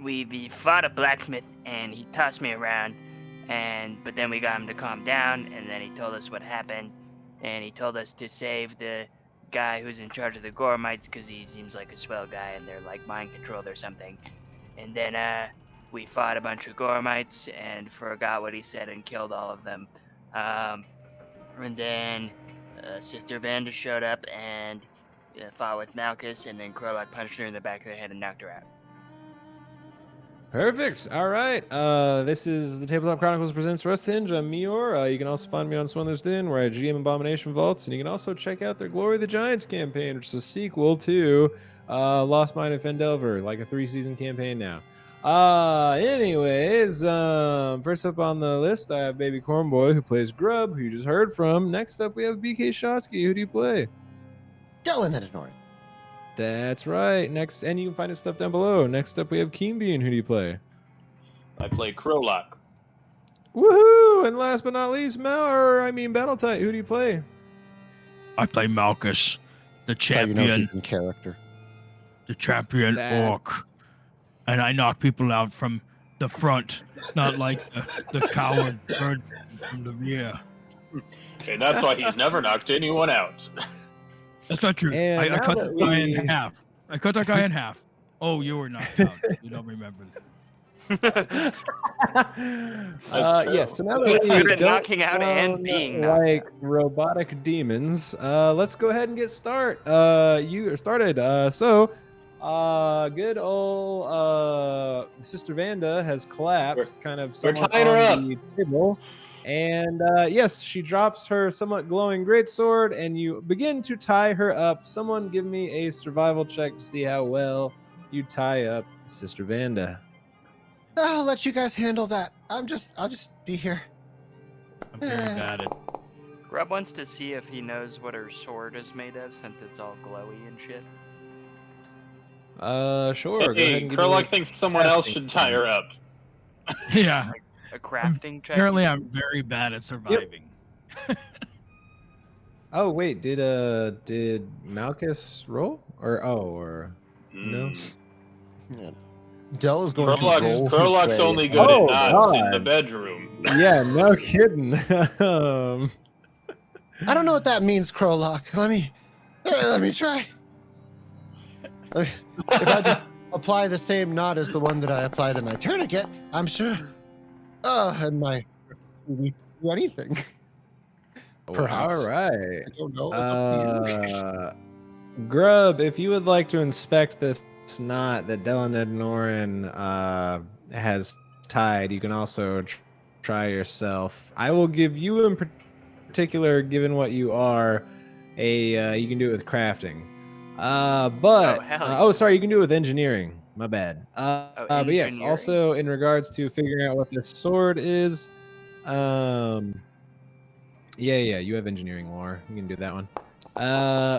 we fought a blacksmith, and he tossed me around, but then we got him to calm down, and then he told us what happened, and he told us to save the guy who's in charge of the Gormites because he seems like a swell guy, and they're like mind controlled or something. And then we fought a bunch of Gormites and forgot what he said and killed all of them. And then Sister Vanda showed up and fought with Malchus, and then Krolak punched her in the back of the head and knocked her out. Perfect. All right. This is the Tabletop Chronicles presents Rusthenge. I'm Meyore. You can also find me on Swindler's Den, where I GM Abomination Vaults, and you can also check out their Glory of the Giants campaign, which is a sequel to Lost Mine of Fendelver, like a 3-season campaign now. Anyways, first up on the list, I have Babycornboi, who plays Grub, who you just heard from. Next up, we have BKSchatzki. Who do you play? Dylan. That's right. Next, and you can find his stuff down below. Next up, we have KeenBean. Who do you play? I play Krolak. Woohoo! And last but not least, Battletight. Who do you play? I play Malchus, the champion. You know he's in character. The champion orc. And I knock people out from the front, not like the coward bird from the rear. And that's why he's never knocked anyone out. That's not true. I cut that guy in half. I cut that guy in half. Oh, you were knocked out. You don't remember that. Yes. So now that we Good at knocking out and being knocked like out. robotic demons, let's go ahead and get started. You started. Good old Sister Vanda has collapsed, We're tying her up. the table. And yes, she drops her somewhat glowing greatsword, and you begin to tie her up. Someone give me a survival check to see how well you tie up Sister Vanda. I'll let you guys handle that. I'll just be here. I'm very bad at Grub wants to see if he knows what her sword is made of, since it's all glowy and shit. Sure. Go ahead Hey, and give me Krolak thinks someone else should tie her up. Yeah. A crafting check. Apparently, I'm very bad at surviving. Oh wait, did Malchus roll or no? Yeah. Dell is going to roll. Krolak's only good at knots in the bedroom. Yeah, no kidding. I don't know what that means, Krolak. Let me try. If I just apply the same knot as the one that I applied to my tourniquet, I'm sure. And my do anything. Perhaps. All right. I don't know. It's up to you. Grub, if you would like to inspect this knot that Dylan and Moran has tied, you can also try yourself. I will give you in particular, given what you are, you can do it with crafting. Sorry, you can do it with engineering. My bad. But yes, also in regards to figuring out what this sword is, you have engineering lore. You can do that one.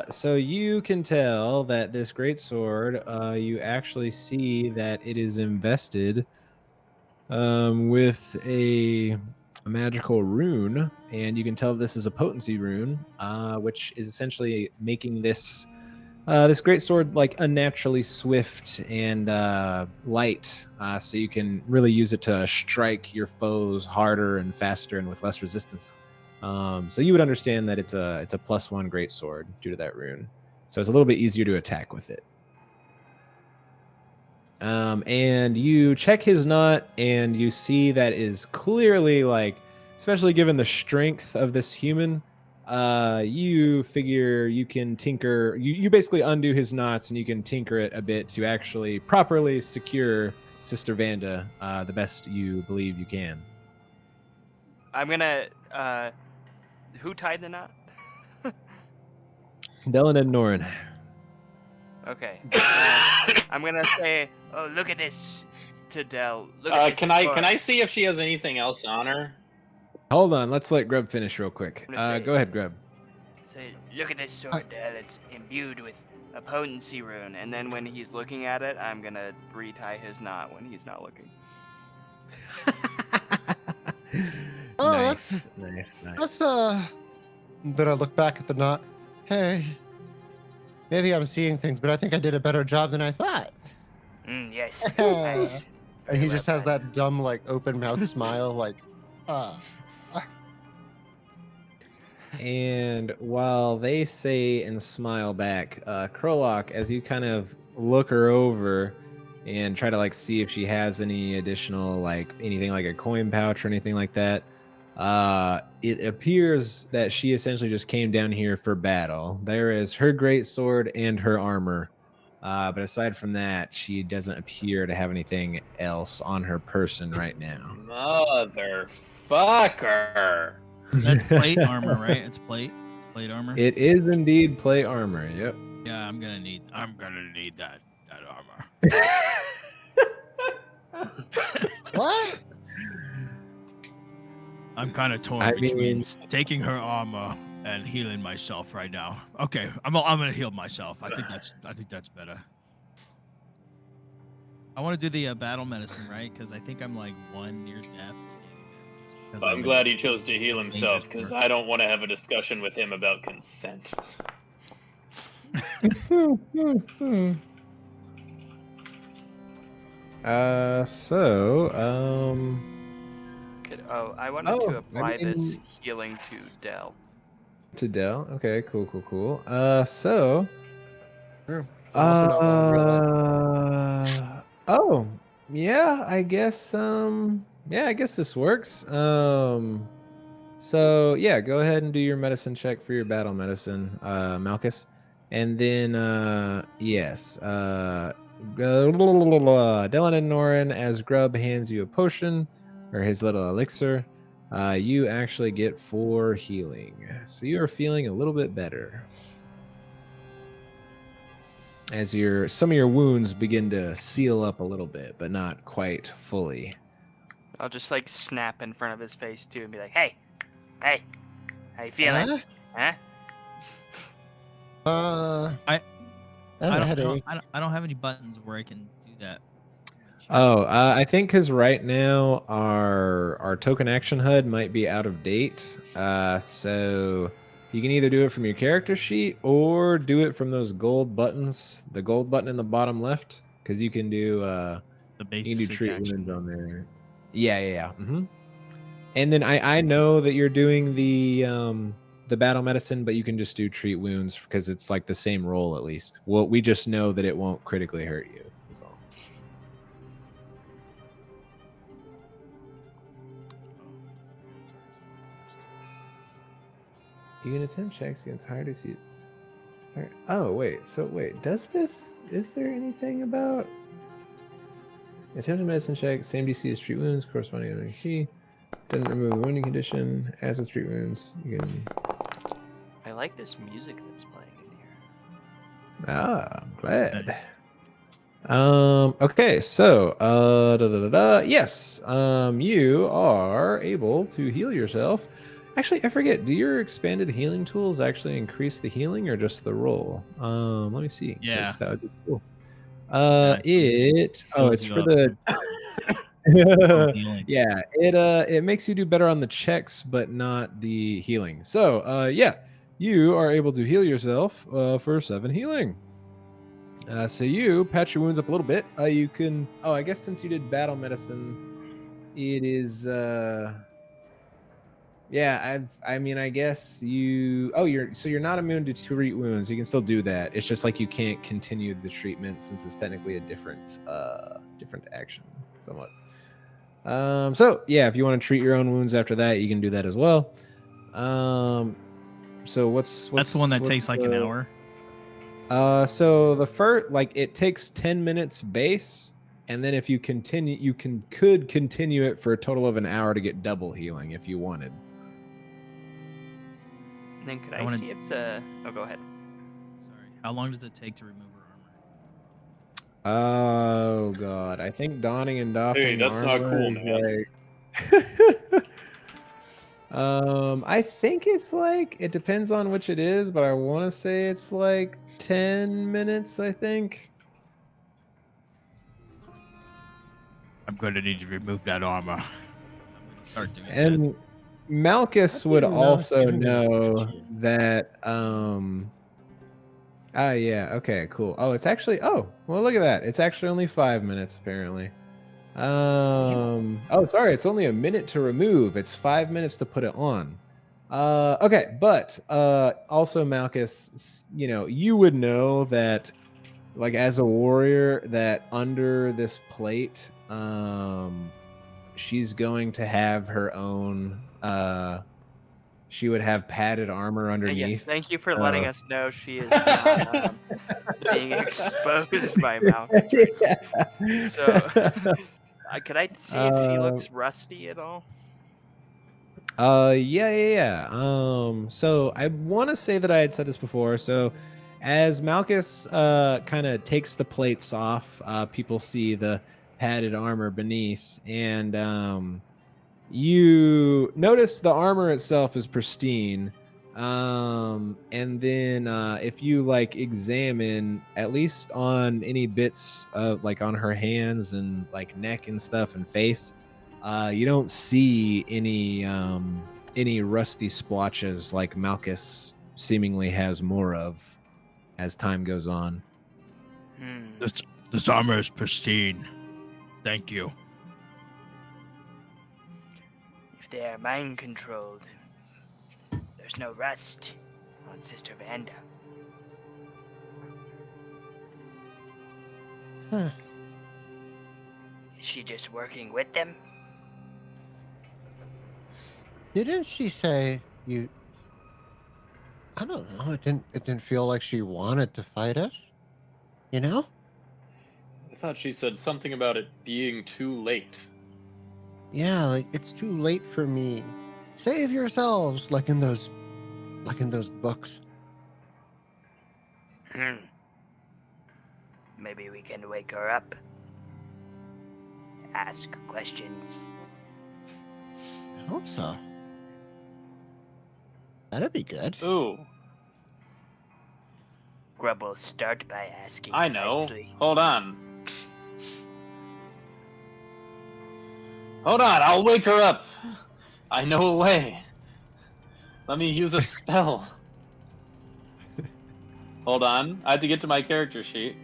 So you can tell that this great sword, you actually see that it is invested with a magical rune, and you can tell this is a potency rune, which is essentially making this great sword like unnaturally swift and light, so you can really use it to strike your foes harder and faster and with less resistance. So you would understand that it's a +1 great sword due to that rune, so it's a little bit easier to attack with it. And you check his knot, and you see that is clearly, like, especially given the strength of this human, you figure you can tinker. You basically undo his knots, and you can tinker it a bit to actually properly secure Sister Vanda the best you believe you can. I'm gonna. Who tied the knot? Dylan and Norin. Okay. I'm gonna say, "Oh, look at this," to Del. Look at this Can I see if she has anything else on her? Hold on, let's let Grub finish real quick. Go ahead, Grub. Say, look at this sword, Del. It's imbued with a potency rune. And then when he's looking at it, I'm gonna retie his knot when he's not looking. Nice. That's Then I look back at the knot. Hey, maybe I'm seeing things, but I think I did a better job than I thought. Yes. Nice. And he just has that dumb, like, open mouth smile, like, And while they say and smile back, Krolok, as you kind of look her over and try to like see if she has any additional like anything like a coin pouch or anything like that, it appears that she essentially just came down here for battle. There is her great sword and her armor. But aside from that, she doesn't appear to have anything else on her person right now. Motherfucker. That's plate armor, right? It's plate. It's plate armor. It is indeed plate armor. Yep. Yeah, I'm gonna need that armor. what? I'm kind of torn between taking her armor and healing myself right now. Okay, I'm gonna heal myself. I think that's better. I want to do the battle medicine, right? Because I think I'm like 1 near death. I'm glad he chose to heal himself because I don't want to have a discussion with him about consent. I wanted to apply this healing to Dell. To Dell? Okay, cool. Yeah, I guess I guess this works. So yeah, go ahead and do your medicine check for your battle medicine, Malchus. And then yes, Dylan and Norin, as Grub hands you a potion or his little elixir, you actually get 4 healing. So you are feeling a little bit better. As some of your wounds begin to seal up a little bit, but not quite fully. I'll just like snap in front of his face too and be like, "Hey, how you feeling? Huh?" I don't have any buttons where I can do that. I think because right now our token action HUD might be out of date. So you can either do it from your character sheet or do it from those gold buttons. The gold button in the bottom left, because you can do treat wounds on there. Yeah. Mm-hmm. And then I know that you're doing the battle medicine, but you can just do treat wounds because it's like the same roll at least. Well, we just know that it won't critically hurt you. That's all. You can attempt checks against higher DC. Oh wait, is there anything about attempted medicine check, same DC as treat wounds, corresponding to key. Doesn't remove the wounding condition. As with treat wounds, you can. I like this music that's playing in here. I'm glad. Okay, so yes, you are able to heal yourself. Actually, I forget. Do your expanded healing tools actually increase the healing or just the roll? Let me see. Yeah, that would be cool. It's for the. Yeah, it makes you do better on the checks, but not the healing. So, yeah, you are able to heal yourself for 7 healing. So you patch your wounds up a little bit. You can. Oh, I guess since you did battle medicine, it is. Yeah, I guess you. Oh, you're not immune to treat wounds. You can still do that. It's just like you can't continue the treatment since it's technically a different action, somewhat. So yeah, if you want to treat your own wounds after that, you can do that as well. So what's that's the one that takes like an hour. So the first, like, it takes 10 minutes base, and then if you continue, you could continue it for a total of an hour to get double healing if you wanted. And then could I see if oh, go ahead. Sorry. How long does it take to remove her armor? Oh god, I think donning and doffing. Hey, that's not cool, man. I think it's like, it depends on which it is, but I want to say it's like 10 minutes, I think. I'm going to need to remove that armor. Start doing and that. Malchus would also know that, yeah, okay, cool. Oh, it's actually, well, look at that. It's actually only 5 minutes, apparently. Oh, sorry. It's only a minute to remove. It's 5 minutes to put it on. Okay, but also, Malchus, you would know that, like, as a warrior, that under this plate, she's going to have her own. She would have padded armor underneath. Yes, thank you for letting us know she is not being exposed by Malchus right now. So, could I see if she looks rusty at all? Yeah. So I want to say that I had said this before. So as Malchus kind of takes the plates off, people see the padded armor beneath, and you notice the armor itself is pristine. And then if you like examine at least on any bits of like on her hands and like neck and stuff and face, you don't see any rusty splotches like Malchus seemingly has more of as time goes on. This armor is pristine. Thank you. If they are mind controlled, there's no rust on Sister Vanda. Huh. Is she just working with them? Didn't she say you? I don't know. It didn't feel like she wanted to fight us. You know? I thought she said something about it being too late. Yeah, like it's too late for me. Save yourselves, like in those books. Maybe we can wake her up. Ask questions. I hope so. That'd be good. Ooh, Grub will start by asking I know. nicely. Hold on, I'll wake her up. I know a way. Let me use a spell. Hold on, I have to get to my character sheet.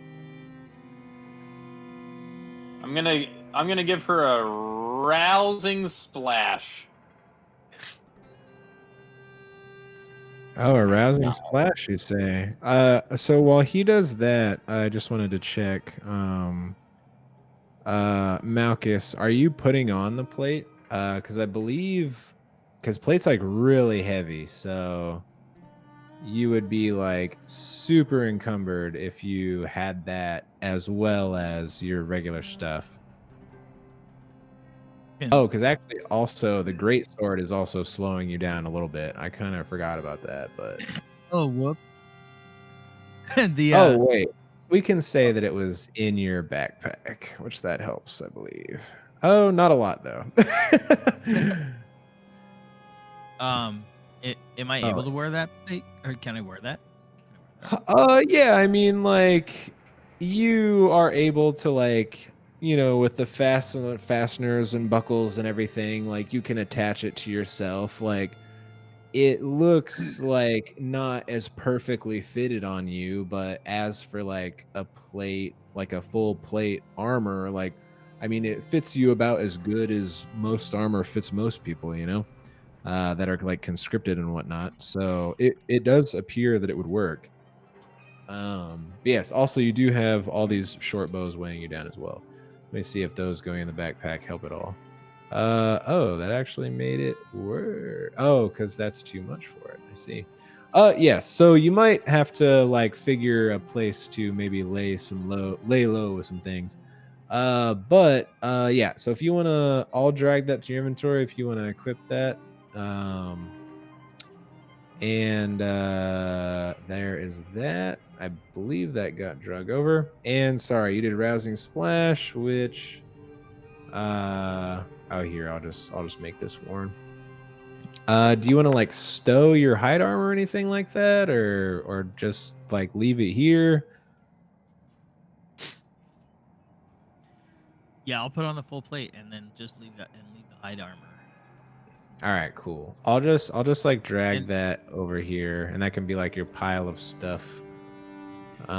I'm gonna give her a rousing splash. Oh, a rousing splash, you say? So while he does that, I just wanted to check. Malchus, are you putting on the plate? Because I believe, because plate's like really heavy, so you would be like super encumbered if you had that as well as your regular stuff. Oh, because actually, also the great sword is also slowing you down a little bit. I kind of forgot about that, but Oh, whoop. oh wait, we can say that it was in your backpack, which that helps, I believe. Oh, not a lot though. Am I able to wear that plate, or can I wear that? Yeah, I mean, like, you are able to, like, with the fasteners and buckles and everything, like, you can attach it to yourself. Like, it looks like not as perfectly fitted on you, but as for like a plate, like a full plate armor, like, I mean, it fits you about as good as most armor fits most people, that are like conscripted and whatnot. So it does appear that it would work. But yes, also you do have all these short bows weighing you down as well. Let me see if those going in the backpack help at all. Oh, that actually made it work. Oh, because that's too much for it. I see. Yes. So you might have to like figure a place to maybe lay low with some things. But yeah. So if you want to, I'll drag that to your inventory if you want to equip that. And there is that. I believe that got drug over. And sorry, you did rousing splash, which oh, here, I'll just make this warm. Do you want to like stow your hide armor or anything like that, or just like leave it here? Yeah, I'll put on the full plate and then just leave the hide armor. All right, cool. I'll just like drag that over here, and that can be like your pile of stuff. I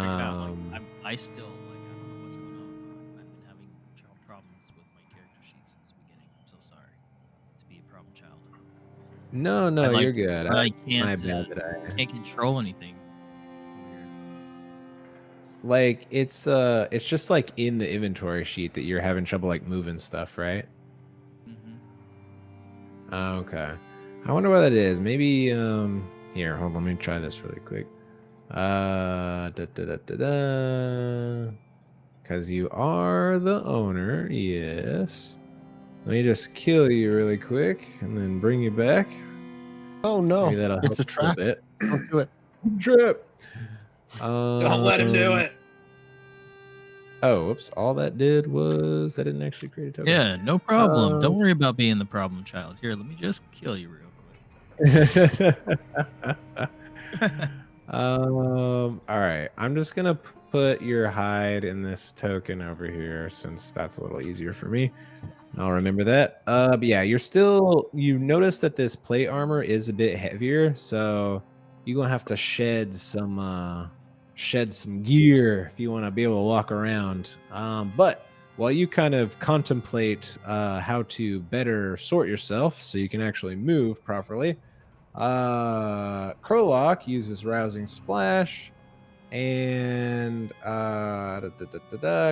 still like I don't know what's going on. I've been having problems with my sheets since the beginning. I'm so sorry to be a problem child. No, you're good. I My can't bad that I can't control anything over here. like it's just like in the inventory sheet that you're having trouble like moving stuff, right? Mm-hmm. Okay. I wonder what that is. Maybe here, hold on, let me try this really quick. Because you are the owner, yes. Let me just kill you really quick and then bring you back. Oh no, Maybe that'll help it's a a little trap. bit. Don't do it. Trip. Don't let him do it. Oh, whoops. All that did was that didn't actually create a token. Yeah, no problem. Don't worry about being the problem child. Here, let me just kill you real quick. All right. I'm just gonna put your hide in this token over here since that's a little easier for me. I'll remember that. But yeah, you notice that this plate armor is a bit heavier, so you're gonna have to shed some gear if you want to be able to walk around. But while you kind of contemplate how to better sort yourself so you can actually move properly, Krolok uses Rousing Splash and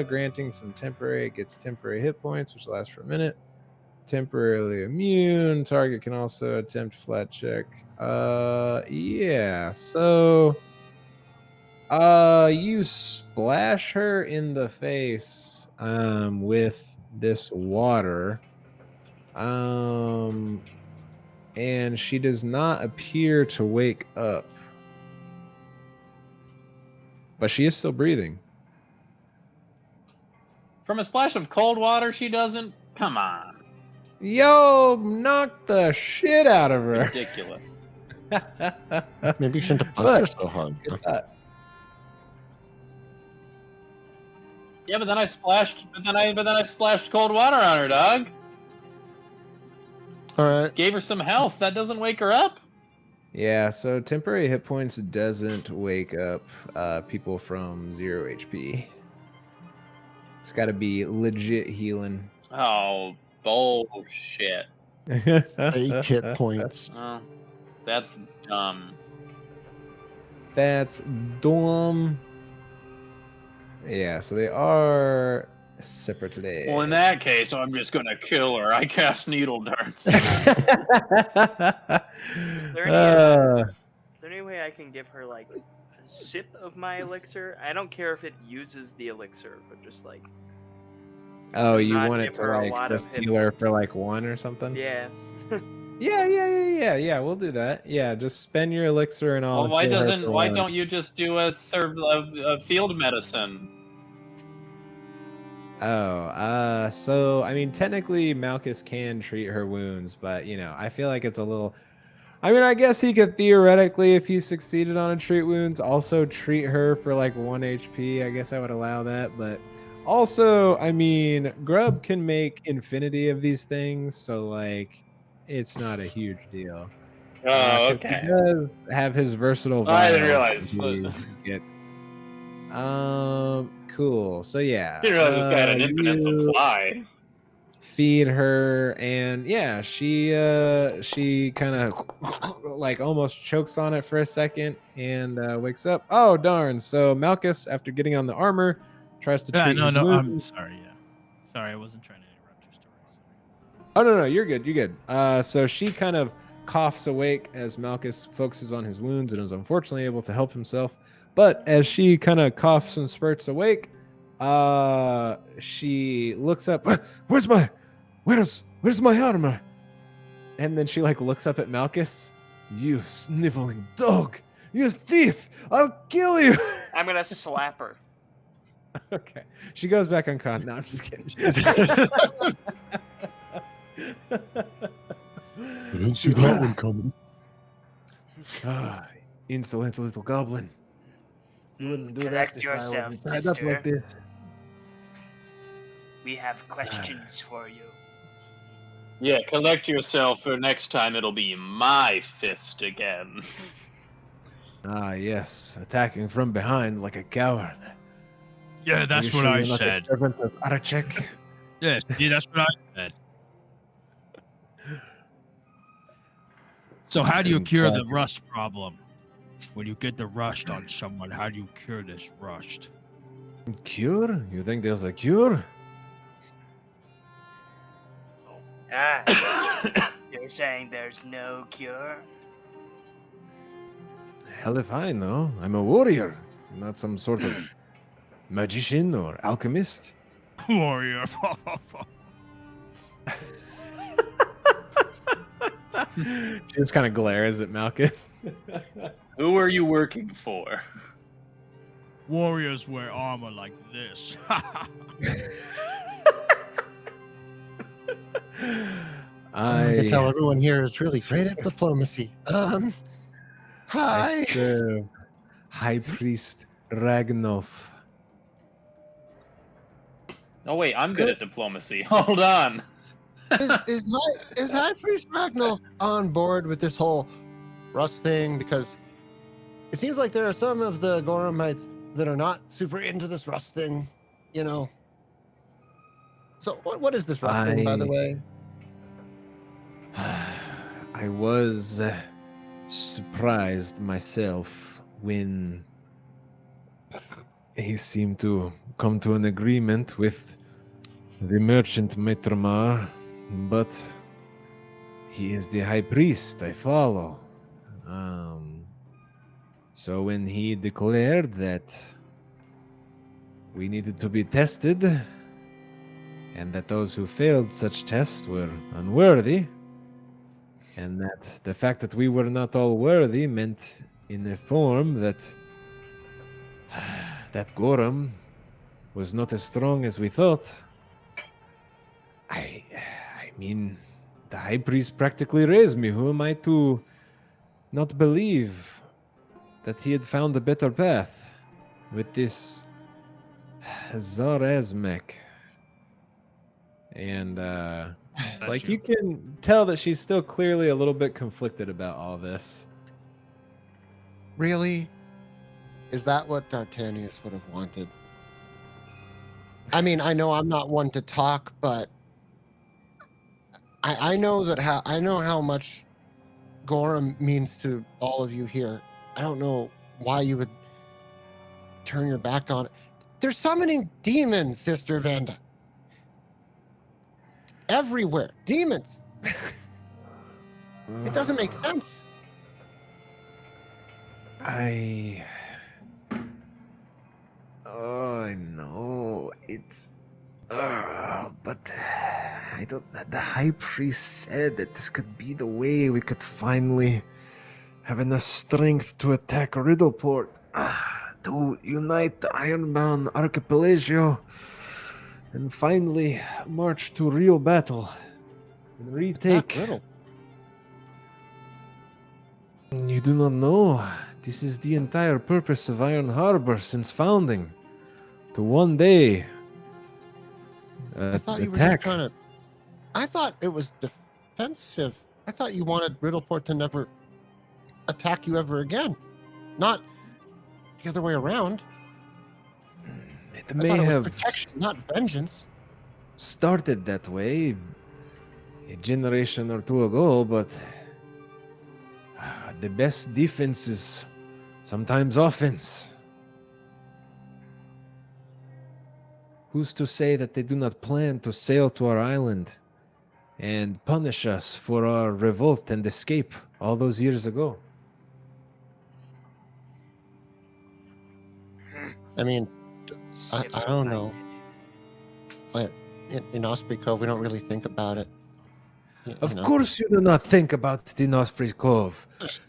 granting some temporary, it gets temporary hit points, which lasts for a minute. Temporarily immune. Target can also attempt flat check. Yeah. So, you splash her in the face, with this water, and she does not appear to wake up, but she is still breathing. From a splash of cold water, she doesn't? Come on. Yo, knock the shit out of her. Ridiculous. Maybe you shouldn't have punched her so hard. Yeah, but then I splashed cold water on her, dog. All right. Gave her some health. That doesn't wake her up. Yeah, so temporary hit points doesn't wake up people from 0 HP. It's got to be legit healing. Oh, bullshit. Fake hit points. Oh, that's dumb. That's dumb. Yeah, so they are separately. Well, in that case, I'm just gonna kill her. I cast needle darts. Is there any way I can give her like a sip of my elixir? I don't care if it uses the elixir, but just like. Oh, to you not want it give to her a like lot of just hit heal her for like 1 or something? Yeah. Yeah. We'll do that. Yeah, just spend your elixir and all. Well, why don't you just do a field medicine? Oh, so I mean, technically, Malchus can treat her wounds, but I feel like it's a little. I mean, I guess he could theoretically, if he succeeded on a treat wounds, also treat her for like 1 HP. I guess I would allow that, but also, I mean, Grub can make infinity of these things, so like, it's not a huge deal. Oh, 'Cause okay. He does have his versatile vial. I didn't realize. He gets. Cool. So yeah. I didn't realize this guy had an infinite you supply. feed her, and yeah, she kind of like almost chokes on it for a second and wakes up. Oh darn! So Malchus, after getting on the armor, tries to treat his I'm wounds. sorry. Yeah, sorry, I wasn't trying to interrupt your story. Sorry. Oh no, you're good. You're good. So she kind of coughs awake as Malchus focuses on his wounds and is unfortunately able to help himself. But as she kind of coughs and spurts awake, she looks up. Where's my armor? And then she like looks up at Malchus. You sniveling dog! You thief! I'll kill you! I'm gonna slap her. Okay. She goes back on con. No, I'm just kidding. I didn't see that one coming. Insolent little goblin. You wouldn't do Collect that if I yourself, wasn't tied up sister. like this. We have questions for you. Yeah, collect yourself, for next time it'll be my fist again. Ah, yes. Attacking from behind like a coward. Yeah, that's Are you what sure I you're not the said. servant of Arachek? Yeah, see, that's what I said. So how do you And cure the try- rust problem? When you get the rust on someone, how do you cure this rust? Cure? You think there's a cure? You're saying there's no cure? Hell if I know. I'm a warrior, not some sort of magician or alchemist. Warrior. She just kind of glares at Malchus. Who are you working for? Warriors wear armor like this. I can tell everyone here is really great at diplomacy. I Hi. serve High Priest Ragnolf. Oh wait, I'm good at diplomacy. Hold on. Is High Priest Ragnall on board with this whole Rust thing? Because it seems like there are some of the Goramites that are not super into this Rust thing, you know. So what is this Rust thing, by the way? I was surprised myself when he seemed to come to an agreement with the merchant Maitramar, but he is the high priest I follow. So when he declared that we needed to be tested and that those who failed such tests were unworthy, and that the fact that we were not all worthy meant in a form that that Gorum was not as strong as we thought. I mean, the high priest practically raised me. Who am I to not believe that he had found a better path with this Zarazmek? And it's like you can tell that she's still clearly a little bit conflicted about all this. Really? Is that what D'Artagnan would have wanted? I mean, I know I'm not one to talk, but I know how much Gorum means to all of you here. I don't know why you would turn your back on it. They're summoning demons, Sister Vanda. Everywhere. Demons. It doesn't make sense. I know it's but I don't. The high priest said that this could be the way we could finally have enough strength to attack Riddleport, to unite the Ironbound Archipelago, and finally march to real battle and retake. Riddle. You do not know. This is the entire purpose of Iron Harbor since founding. To one day I thought you were just trying to. I thought it was defensive. I thought you wanted Riddleport to never attack you ever again, not the other way around. It may have protection, not vengeance. Started that way a generation or two ago, but the best defense is sometimes offense. Who's to say that they do not plan to sail to our island and punish us for our revolt and escape all those years ago? I mean, I don't know. But in Osprey Cove, we don't really think about it. Of course you do not think about it in Osprey Cove.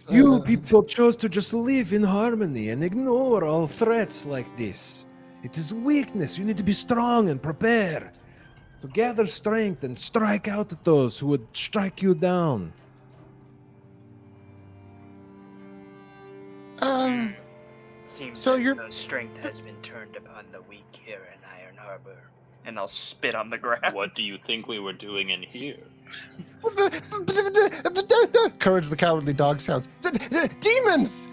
You people chose to just live in harmony and ignore all threats like this. It is weakness. You need to be strong and prepare to gather strength and strike out at those who would strike you down. Seems so like your strength has been turned upon the weak here in Iron Harbor. And I'll spit on the ground. What do you think we were doing in here? Courage the Cowardly Dog sounds. Demons!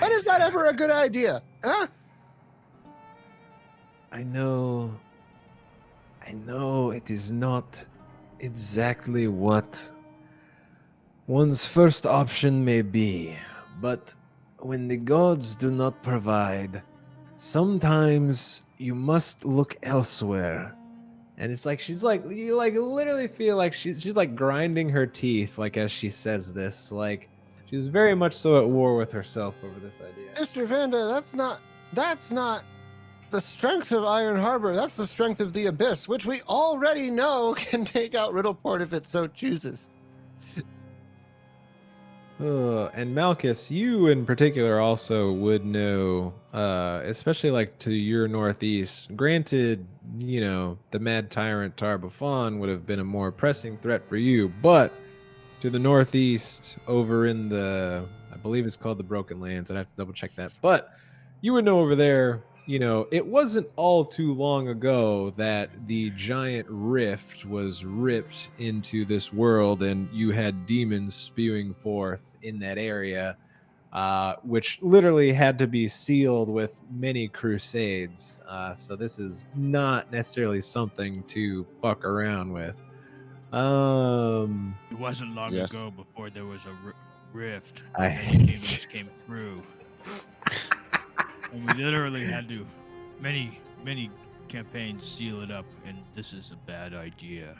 When is that ever a good idea? Huh? I know it is not exactly what one's first option may be, but when the gods do not provide, sometimes you must look elsewhere. And it's like she's like, you like literally feel like she's like grinding her teeth like as she says this. Like she's very much so at war with herself over this idea. Mr. Vanda, that's not the strength of Iron Harbor. That's the strength of the Abyss, which we already know can take out Riddleport if it so chooses. And Malchus, you in particular also would know, especially like to your northeast. Granted, you know, the mad tyrant Tarbafon would have been a more pressing threat for you, but to the northeast, over in the, I believe it's called the Broken Lands. I'd have to double check that, but you would know over there. You know, it wasn't all too long ago that the giant rift was ripped into this world and you had demons spewing forth in that area, which literally had to be sealed with many crusades. So this is not necessarily something to fuck around with. It wasn't long Yes. ago before there was a rift. I- And many demons came through. And we literally had to, many campaigns seal it up, and this is a bad idea.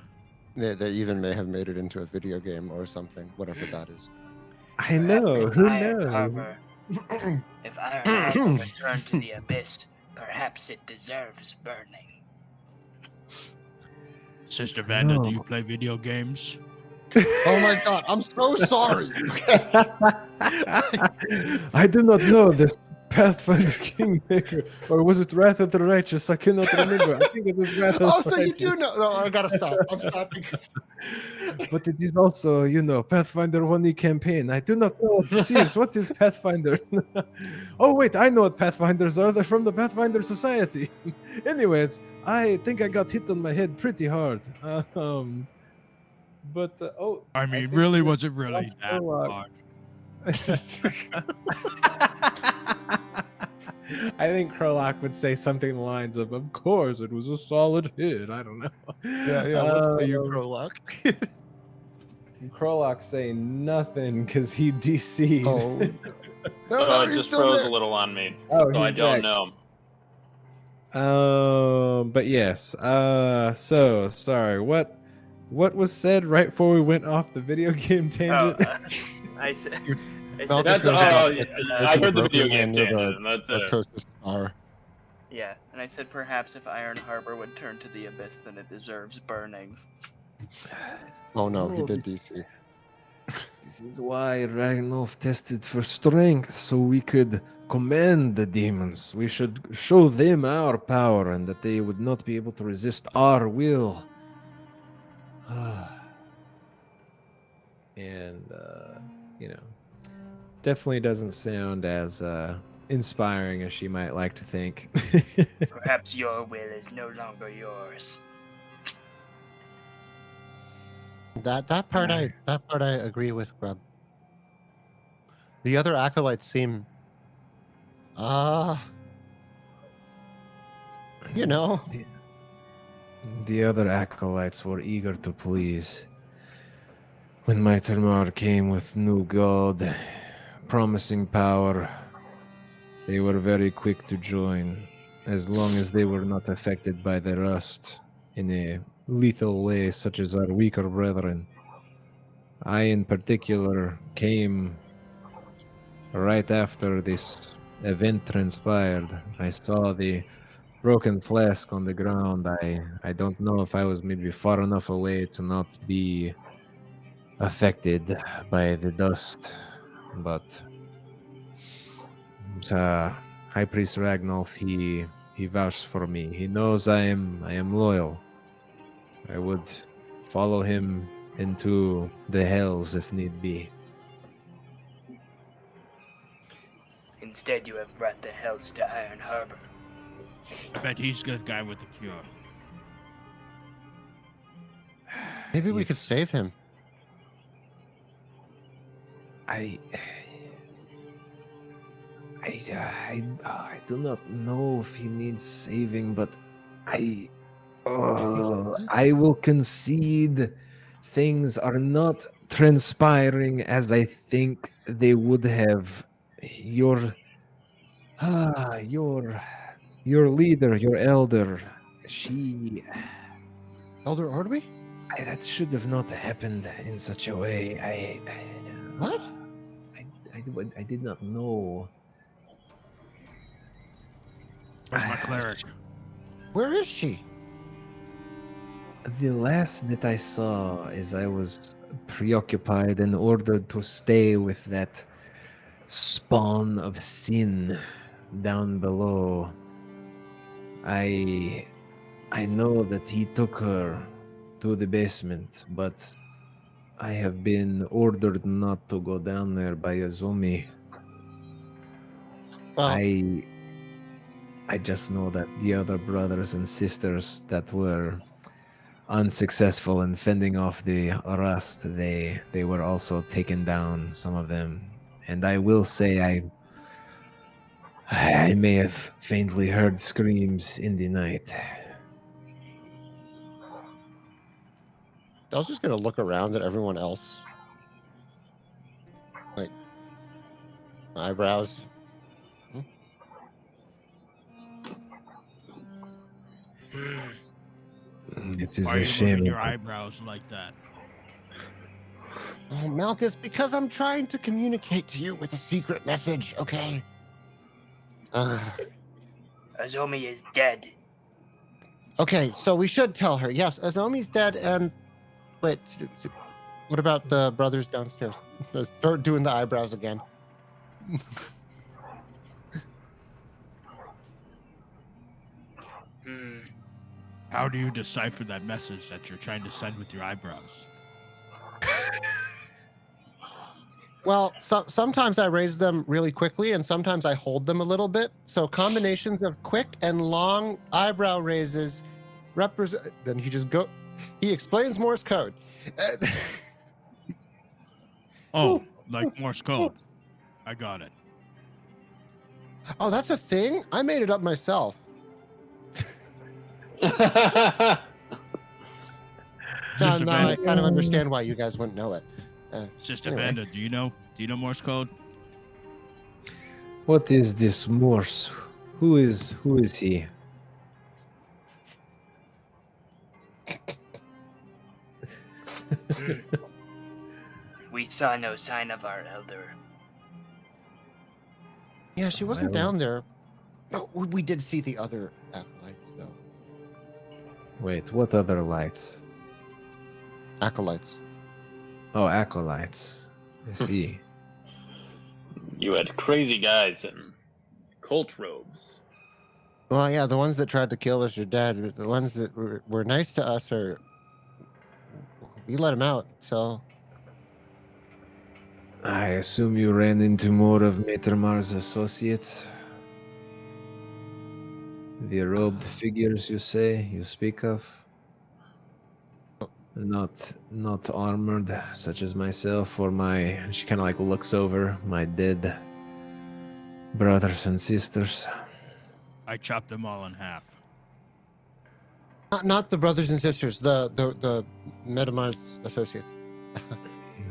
They even may have made it into a video game or something, whatever that is. I know. Perhaps Who if Iron knows? Harbor, if Iron Harbor returned to the Abyss, perhaps it deserves burning. Sister Vanda, No. do you play video games? Oh my god, I'm so sorry. I do not know this Pathfinder Kingmaker, or was it Wrath of the Righteous? I cannot remember. I think it was Wrath of Oh, the so you Righteous. do know. No, I gotta stop. I'm stopping. But it is also, you know, Pathfinder 1E campaign. I do not know what this is. What is Pathfinder? Oh, wait, I know what Pathfinders are. They're from the Pathfinder Society. Anyways, I think I got hit on my head pretty hard. I mean, think really, we was it really lost that Warlock. hard? I think Krolak would say something along the lines of course, it was a solid hit. I don't know. Yeah. Let's say you prologue. Krolak saying nothing because he DC'd. Oh. It just froze a little on me, Oh, so I he's don't back. know. But yes. So sorry. What was said right before we went off the video game tangent? I said. Well, That's There's I a heard the broken video game man near tangent, and that's it. Coast Star. Yeah, and I said perhaps if Iron Harbor would turn to the Abyss, then it deserves burning. Oh no, he Oh, did DC. This is why Ragnolf tested for strength, so we could command the demons. We should show them our power and that they would not be able to resist our will. And, you know, definitely doesn't sound as inspiring as she might like to think. Perhaps your will is no longer yours. That part I agree with, Grub. The other acolytes seem you know. The other acolytes were eager to please. When my Termar came with new god, promising power, they were very quick to join, as long as they were not affected by the rust in a lethal way such as our weaker brethren. I, in particular, came right after this event transpired. I saw the broken flask on the ground. I don't know if I was maybe far enough away to not be affected by the dust, but High Priest Ragnolf, he vouched for me. He knows I am loyal. I would follow him into the hells if need be. Instead, you have brought the hells to Iron Harbor. I bet he's the guy with the cure. Maybe we could save him. I do not know if he needs saving, but I I will concede things are not transpiring as I think they would have. Your your leader, your elder, she Elder Ordby? that should have not happened in such a way. What? I did not know. Where's my cleric? Where is she? The last that I saw is I was preoccupied and ordered to stay with that spawn of sin down below. I know that he took her to the basement, but I have been ordered not to go down there by Azumi. Well, I just know that the other brothers and sisters that were unsuccessful in fending off the rust, they were also taken down, some of them. And I will say I may have faintly heard screams in the night. I was just gonna look around at everyone else. Like eyebrows. It is Why are a you shame. moving your eyebrows like that? Oh, Malchus, because I'm trying to communicate to you with a secret message, okay? Azumi is dead. Okay, so we should tell her. Yes, Azomi's dead, and wait, what about the brothers downstairs? Start doing the eyebrows again. How do you decipher that message that you're trying to send with your eyebrows? Well, sometimes I raise them really quickly, and sometimes I hold them a little bit. So combinations of quick and long eyebrow raises represent. Then he explains Morse code. Oh, like Morse code. I got it. Oh, that's a thing? I made it up myself. Now I kind of understand why you guys wouldn't know it. Sister Anyway. Vanda, do you know Morse code? What is this Morse? Who is he? We saw no sign of our elder. Yeah, she wasn't Well- down there. Oh, we did see the other acolytes, though. Wait, what other lights? Acolytes. Oh, acolytes. I see. You had crazy guys in cult robes. Well, yeah, the ones that tried to kill us are dead. The ones that were nice to us are. We let them out, so. I assume you ran into more of Maitre Mars' associates? The robed figures you speak of? Not armored, such as myself or she kind of like looks over my dead brothers and sisters. I chopped them all in half. Not the brothers and sisters, the Metamars associates.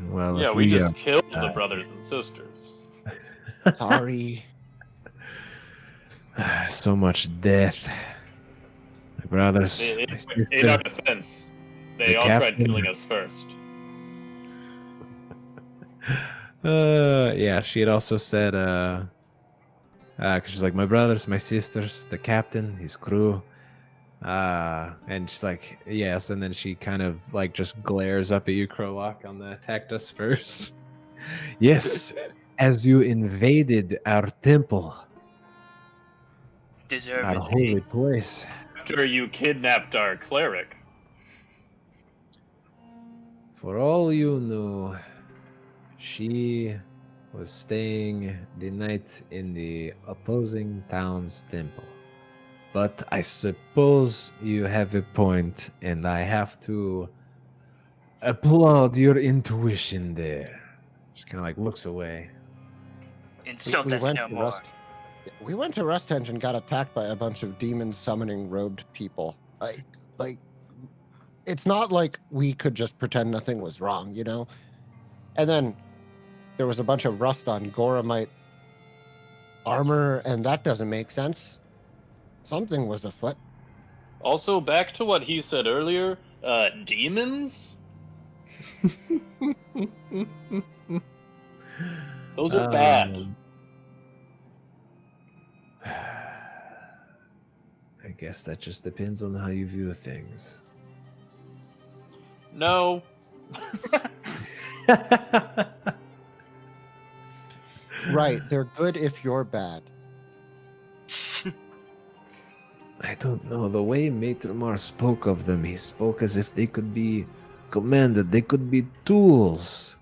Well, Yeah, if we just killed the brothers and sisters. Sorry. so much death. My brothers, my In our sister. defense, The they all tried captain. killing us first. Yeah, she had also said, 'cause she's like, my brothers, my sisters, the captain, his crew. And she's like, yes, and then she kind of like just glares up at you, Crowlock, on the attacked us first. Yes, as you invaded our temple, our Deservedly. holy place. After you kidnapped our cleric. For all you knew, she was staying the night in the opposing town's temple. But I suppose you have a point, and I have to applaud your intuition there. She kind of like looks away. Insult We us went no to more. Rust. We went to Rusthenge and got attacked by a bunch of demon summoning robed people. Like, it's not like we could just pretend nothing was wrong, you know? And then there was a bunch of rust on Goramite armor, and that doesn't make sense. Something was afoot. Also, back to what he said earlier, demons? Those are bad. I guess that just depends on how you view things. No. Right, they're good if you're bad. I don't know. The way Maitre Mar spoke of them, he spoke as if they could be commanded. They could be tools.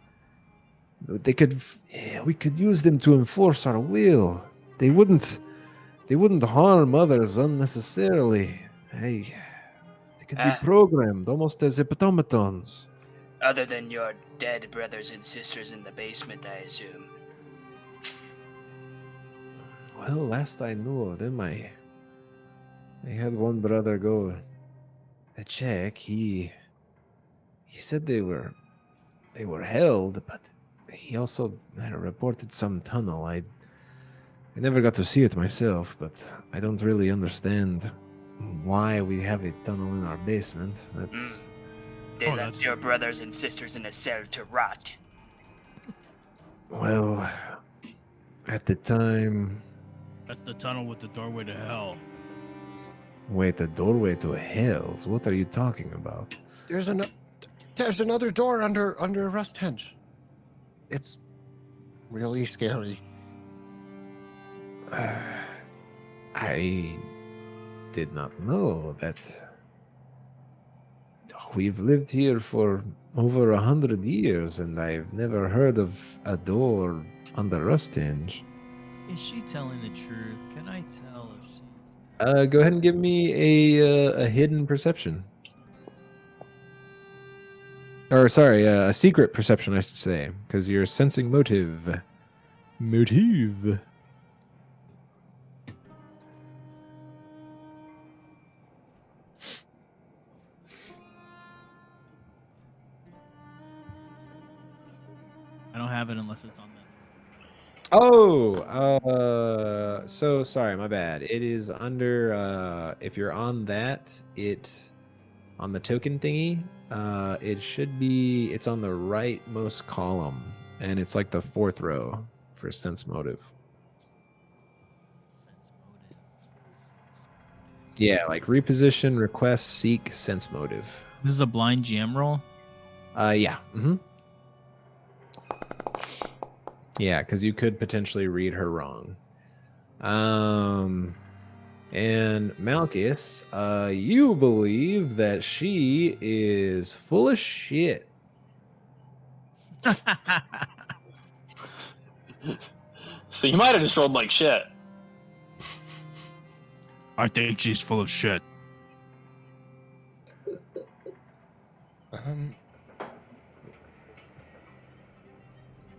We could use them to enforce our will. They wouldn't harm others unnecessarily. They could be programmed almost as automatons. Other than your dead brothers and sisters in the basement, I assume. Well, last I knew of them, I had one brother go check. He said they were held, but he also had reported some tunnel. I never got to see it myself, but I don't really understand why we have a tunnel in our basement. They left your brothers and sisters in a cell to rot. Well, at the time... That's the tunnel with the doorway to hell. Wait, the doorway to hell? What are you talking about? There's another door under Rusthenge. It's really scary. I did not know that. We've lived here for over 100 years, and I've never heard of a door under Rusthenge. Is she telling the truth? Can I tell if she's... Go ahead and give me a hidden perception. Or sorry, a secret perception, I should say, because you're sensing motive. Motive. I don't have it unless it's on the... Oh, so sorry, my bad. It is under, if you're on that, on the token thingy, it should be, it's on the rightmost column, and it's like the 4th row for sense motive. Yeah, like reposition, request, seek, sense motive. This is a blind GM roll? Yeah. Mm-hmm. Yeah, because you could potentially read her wrong. And Malchus, you believe that she is full of shit. So you might have just rolled like shit. I think she's full of shit.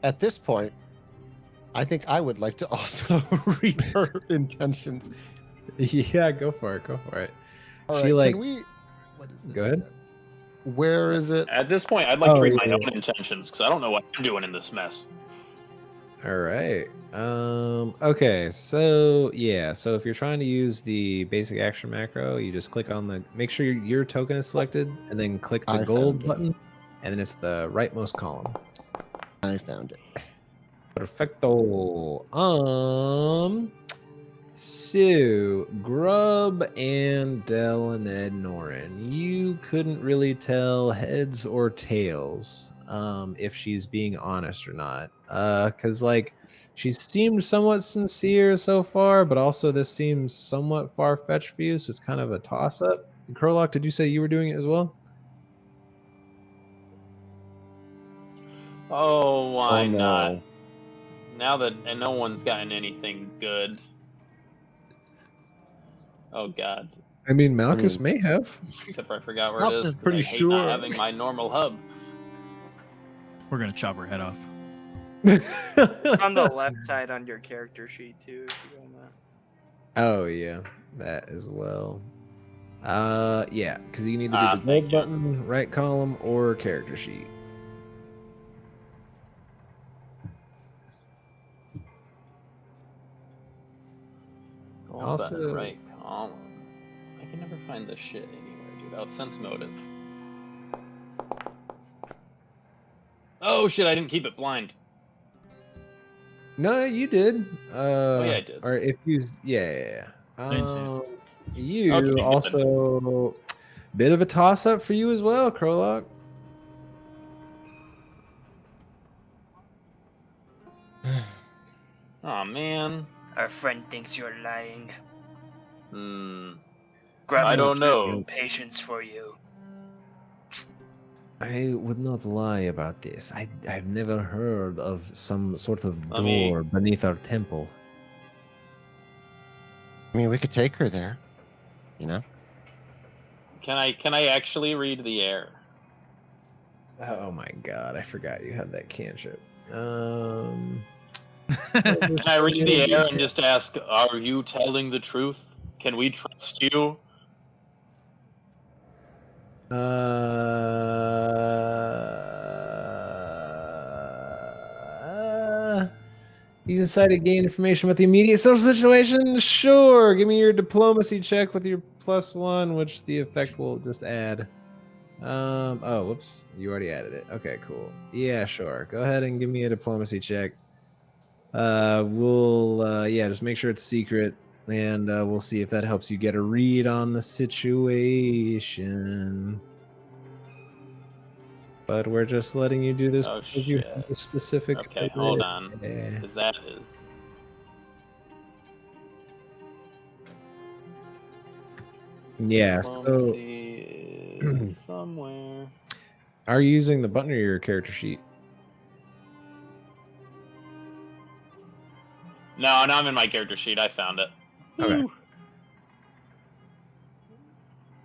At this point, I think I would like to also read her intentions. Yeah, go for it. Go for it. All She right, like. can we? What is it? Go ahead. Where is it? At this point, I'd like to read my yeah. own intentions, because I don't know what I'm doing in this mess. All right. Okay. So yeah. So if you're trying to use the basic action macro, you just click on make sure your token is selected, and then click the I gold found it. button, and then it's the rightmost column. I found it. Perfecto. So Grub and Del and Ed Norin, you couldn't really tell heads or tails if she's being honest or not. Because like she seemed somewhat sincere so far, but also this seems somewhat far-fetched for you, so it's kind of a toss-up. Krolok, did you say you were doing it as well? Oh, why Oh, no. not? Now that no one's gotten anything good. Oh god. I mean, Malchus may have. Except for I forgot where Malchus it is. is 'Cause pretty I hate sure. not having my normal hub. We're gonna chop her head off. On the left side on your character sheet too. If you don't know. Oh yeah, that as well. Yeah, because you can either do the thank gold you. button, right column, or character sheet. Gold Also- button, right column. I can never find this shit anywhere, dude. Oh, sense motive. Oh shit! I didn't keep it blind. No, you did. Oh yeah, I did. Or if you, yeah. I didn't see it. You Okay, good. also bit of a toss up for you as well, Krolok. Oh man. Our friend thinks you're lying. I Grub don't know. patience for you. I would not lie about this. I've never heard of some sort of Let me- door beneath our temple. I mean, we could take her there. You know. Can I actually read the air? Oh my god, I forgot you had that cantrip. Can I read the air and just ask, are you telling the truth? Can we trust you? You decided to gain information about the immediate social situation? Sure. Give me your diplomacy check with your +1, which the effect will just add. Oh, whoops. You already added it. Okay, cool. Yeah, sure. Go ahead and give me a diplomacy check. Yeah, just make sure it's secret, and we'll see if that helps you get a read on the situation. But we're just letting you do this Oh, because you shit. have a specific. Okay, hold on. Yeah. Because that is. Yeah. So, Diplomacy is somewhere. are you using the button or your character sheet? No, I'm in my character sheet. I found it. Okay. Woo.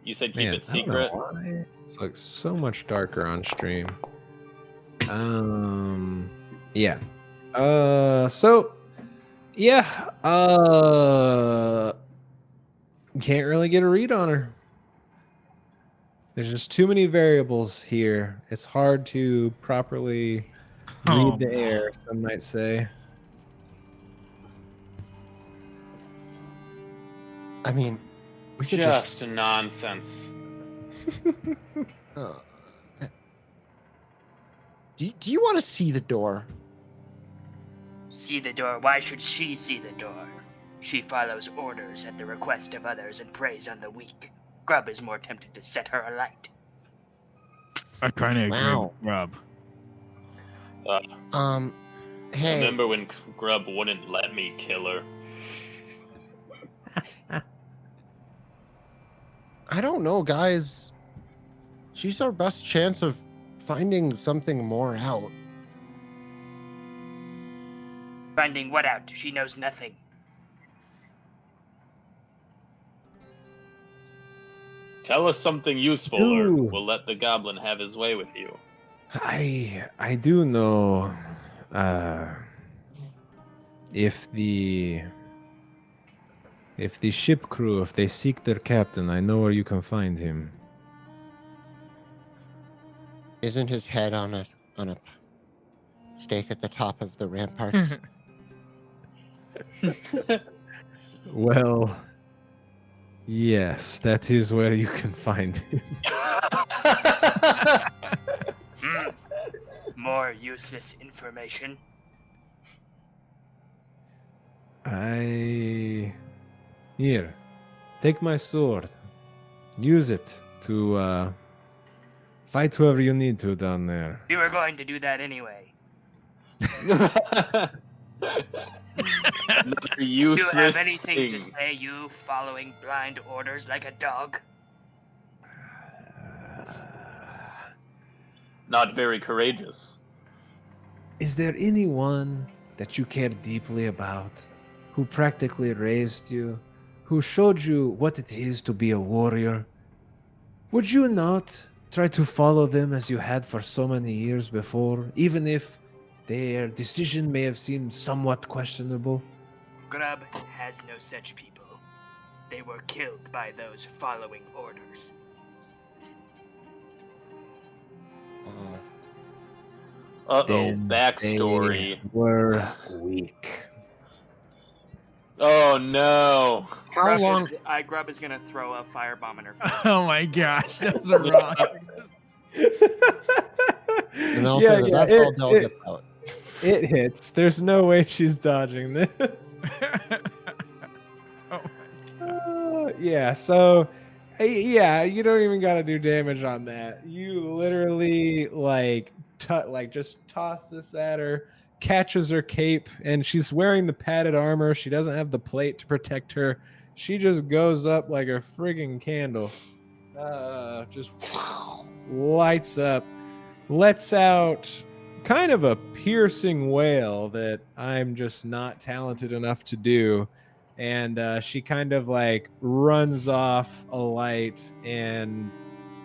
You said keep Man, it I don't know secret. why. It's like so much darker on stream. Yeah. So, yeah. Can't really get a read on her. There's just too many variables here. It's hard to properly read the air, some might say. I mean, we could Just nonsense. Uh, do you want to see the door? See the door? Why should she see the door? She follows orders at the request of others and preys on the weak. Grub is more tempted to set her alight. I kind of agree Wow. with Rob. Hey, Remember when Grub wouldn't let me kill her? I don't know, guys. She's our best chance of finding something more out. Finding what out? She knows nothing. Tell us something useful, or Ooh. we'll let the goblin have his way with you. I do know if the ship crew, if they seek their captain, I know where you can find him. Isn't his head on a stake at the top of the ramparts? Well, yes, that is where you can find him. More useless information. Here, take my sword. Use it to fight whoever you need to down there. We were going to do that anyway. Another Do you useless have anything thing. to say, you following blind orders like a dog? Not very courageous. Is there anyone that you care deeply about, who practically raised you, who showed you what it is to be a warrior? Would you not try to follow them as you had for so many years before, even if their decision may have seemed somewhat questionable. Grub has no such people. They were killed by those following orders. Uh-oh, Then backstory. they were weak. Oh, no. How long? Grub is gonna throw a firebomb in her face. Oh my gosh, that's a rock. And I'll say that's all Del gets out. It hits. There's no way she's dodging this. Yeah, so you don't even got to do damage on that. You literally just toss this at her, catches her cape, and she's wearing the padded armor. She doesn't have the plate to protect her. She just goes up like a friggin' candle. Just lights up, lets out kind of a piercing wail that I'm just not talented enough to do. And she kind of like runs off a light and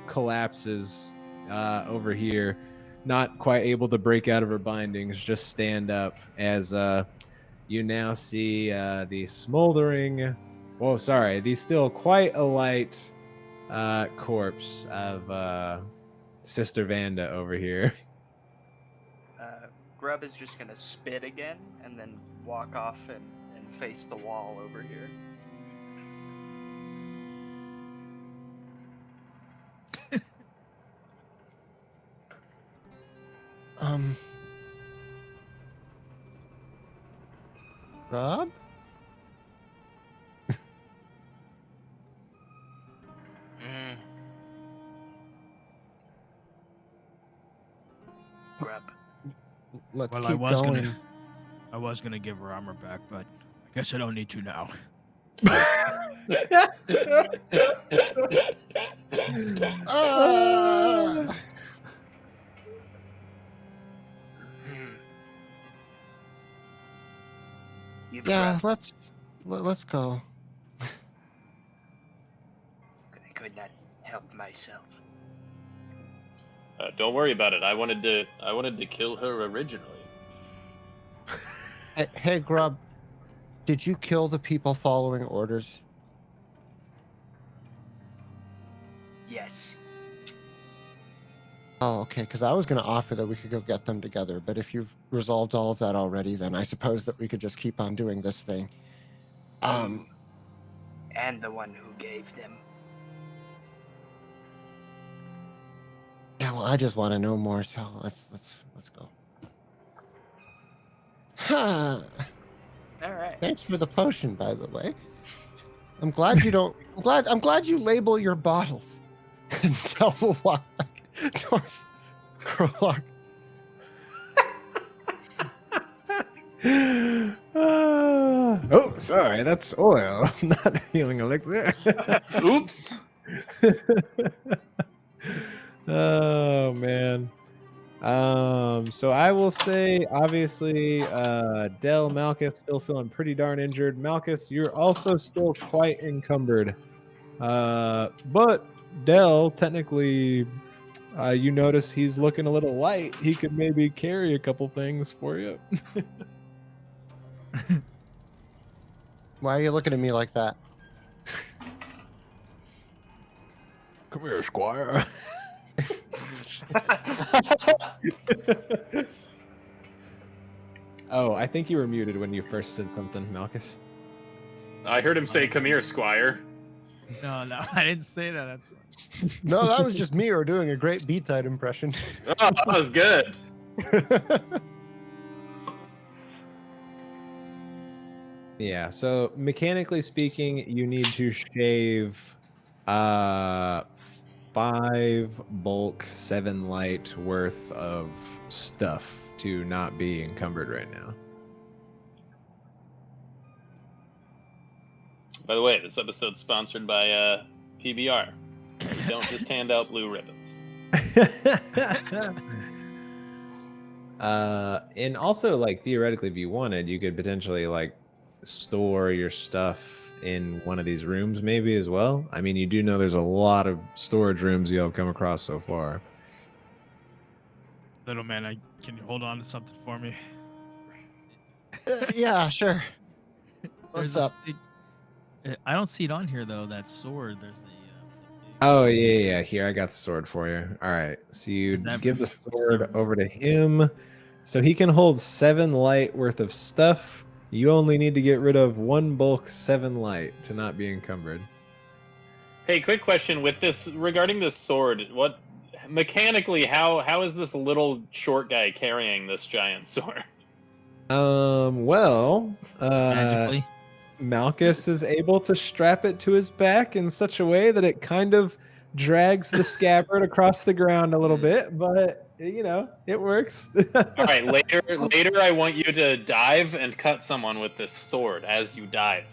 collapses over here, not quite able to break out of her bindings, just stand up as you now see the still quite a light corpse of Sister Vanda over here. Grub is just gonna spit again and then walk off and face the wall over here. Rob? Grub. Let's Well, keep going. I was gonna give her armor back, but I guess I don't need to now. Yeah, let's go. I could not help myself. Don't worry about it. I wanted to kill her originally. Hey, Grub, did you kill the people following orders? Yes. Oh, okay, because I was going to offer that we could go get them together, but if you've resolved all of that already, then I suppose that we could just keep on doing this thing. And the one who gave them. Yeah, well, I just want to know more, so let's go. Huh. All right. Thanks for the potion, by the way. I'm glad you don't. I'm glad you label your bottles and tell why. Towards Krolok. Oh, sorry, that's oil, not healing elixir. Oops. Oh man. So I will say, obviously, Del, Malchus still feeling pretty darn injured. Malchus, you're also still quite encumbered. But Del, technically, you notice he's looking a little light. He could maybe carry a couple things for you. Why are you looking at me like that? Come here, Squire. Oh, I think you were muted when you first said something, Malchus. I heard him say, "Come here, Squire." No, I didn't say that. That's No, that was just me or doing a great Battletight impression. Oh, that was good. Yeah, so mechanically speaking, you need to shave 5 bulk, 7 light worth of stuff to not be encumbered right now. By the way, this episode's sponsored by PBR. We don't just hand out blue ribbons. And also, like, theoretically, if you wanted, you could potentially, like, store your stuff in one of these rooms maybe as well. I mean, you do know there's a lot of storage rooms you'll come across so far. little man. I Can you hold on to something for me? Yeah, sure. What's There's a up? I don't see it on here though. That sword. There's the. Oh yeah. Here, I got the sword for you. All right. So you Is that- give the is that sword remote? over to him, so he can hold 7 light worth of stuff. You only need to get rid of 1 bulk, 7 light to not be encumbered. Hey, quick question with this regarding this sword. What mechanically? How is this little short guy carrying this giant sword? Well, Magically. Malchus is able to strap it to his back in such a way that it kind of drags the scabbard across the ground a little bit, but you know, it works. All right, later I want you to dive and cut someone with this sword as you dive.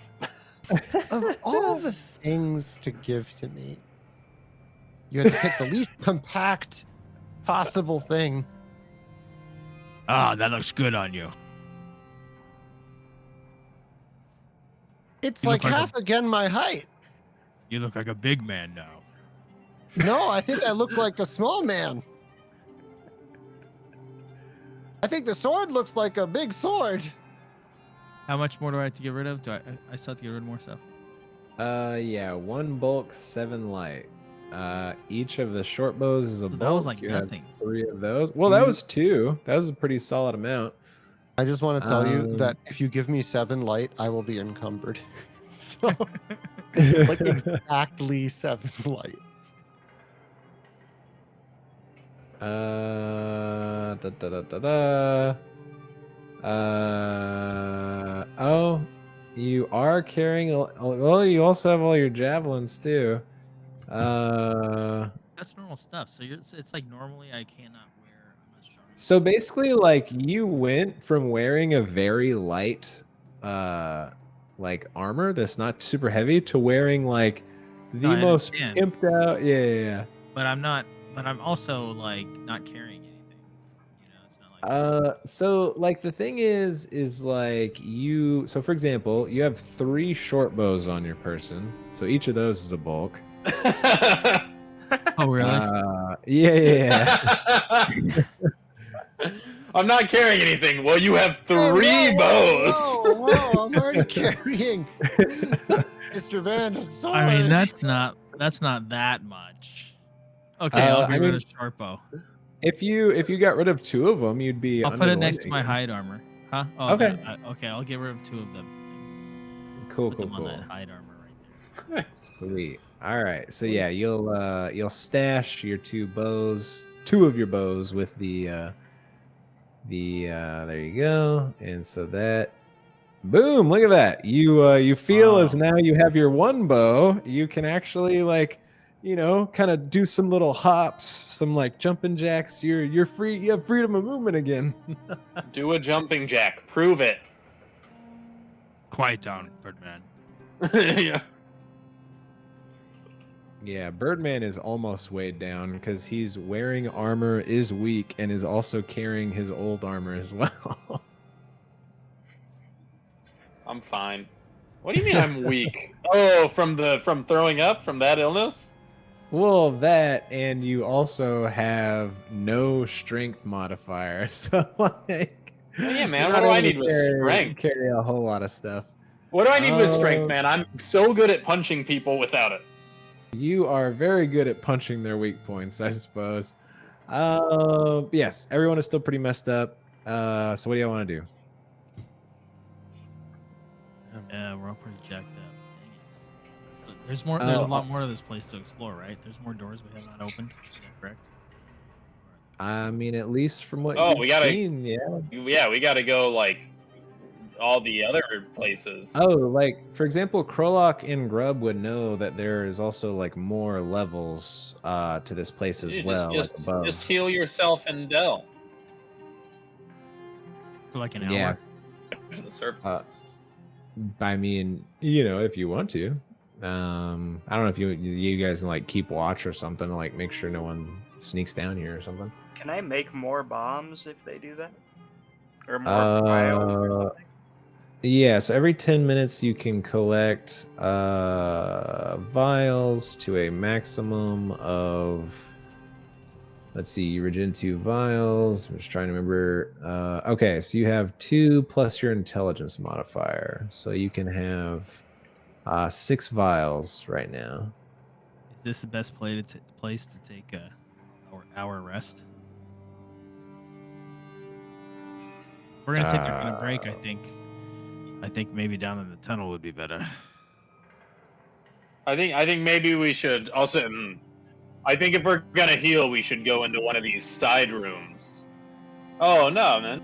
Of all the things to give to me, you had to pick the least compact possible thing. Ah, that looks good on you. It's You like look like half again my height. You look like a big man now. No, I think I look like a small man. I think the sword looks like a big sword. How much more do I have to get rid of? Do I still have to get rid of more stuff? Yeah, 1 bulk, 7 light. Each of the short bows is a bulk. That was like You have nothing. 3 of those. Well, that was 2. That was a pretty solid amount. I just want to tell you Um, that if you give me 7 light, I will be encumbered. So, like exactly 7 light. Da, da, da, da, da. Oh, you are carrying. Well, you also have all your javelins too. That's normal stuff. So it's like normally I cannot wear. I'm not sure. So basically, like you went from wearing a very light, like armor that's not super heavy to wearing like the No, I most understand. pimped out. Yeah. But I'm not. But I'm also like not carrying anything. You know, it's not like. So like the thing is like you. So for example, you have 3 short bows on your person. So each of those is a bulk. Oh really? Yeah. I'm not carrying anything. Well, you have 3 Hey, bows. Whoa, I'm already carrying Mr. Vanda's sword. I mean, that's not that much. Okay, I'll get rid of short bow. If you got rid of 2 of them, you'd be. I'll under put it the next limit to my again. hide armor. Huh? Oh, Okay. okay, I'll get rid of 2 of them. Cool. Put them on that hide armor right there. Sweet. All right. So yeah, you'll stash your 2 bows, 2 of your bows with the there you go. And so that boom, look at that. You feel as now you have your 1 bow, you can actually like, you know, kind of do some little hops, some like jumping jacks. You're free, you have freedom of movement again. Do a jumping jack. Prove it. Quiet down, Birdman. Yeah. Yeah, Birdman is almost weighed down because he's wearing armor, is weak, and is also carrying his old armor as well. I'm fine. What do you mean I'm weak? Oh, from throwing up from that illness? Well, that, and you also have no strength modifier, so like. Oh, yeah, man. you're What not do I able need to with strength? Carry a whole lot of stuff. What do I need with strength, man? I'm so good at punching people without it. You are very good at punching their weak points, I suppose. Yes, everyone is still pretty messed up. So what do y'all want to do? Yeah, we're all pretty jacked up. Dang it. So there's more. There's a lot more to this place to explore, right? There's more doors we have not opened. Is that correct? I mean, at least from what Oh, you've we gotta- seen, yeah. Yeah, we gotta go, like, all the other places. Oh, like, for example, Krolok and Grub would know that there is also, like, more levels to this place as Dude, well, like above. just heal yourself and Dell. For like an hour. Yeah. The surface. I mean, you know, if you want to. I don't know if you guys can, like, keep watch or something, like, make sure no one sneaks down here or something. Can I make more bombs if they do that? Or more vials or something? Yeah, so every 10 minutes you can collect vials to a maximum of Let's see. You regen 2 vials. I'm just trying to remember. Okay, so you have 2 plus your intelligence modifier, so you can have 6 vials right now. Is this the best place to take a hour rest? If we're gonna take that kind of break, I think maybe down in the tunnel would be better. I think maybe we should also. I think if we're gonna heal, we should go into one of these side rooms. Oh no, man!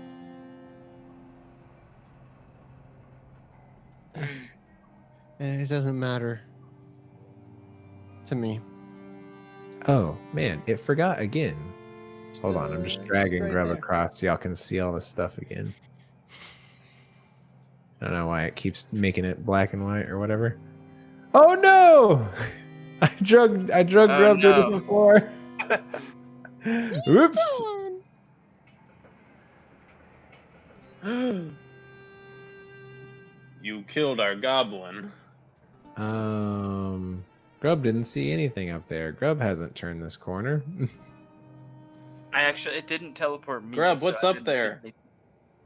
It doesn't matter to me. Oh man, it forgot again. Hold on, I'm just dragging right Grub there. across so y'all can see all this stuff again. I don't know why it keeps making it black and white or whatever. Oh no! I drug Grub to a no. different floor. Oops. You killed our goblin. Grub didn't see anything up there. Grub hasn't turned this corner. It didn't teleport me. Grub, so what's I up didn't see there? anything.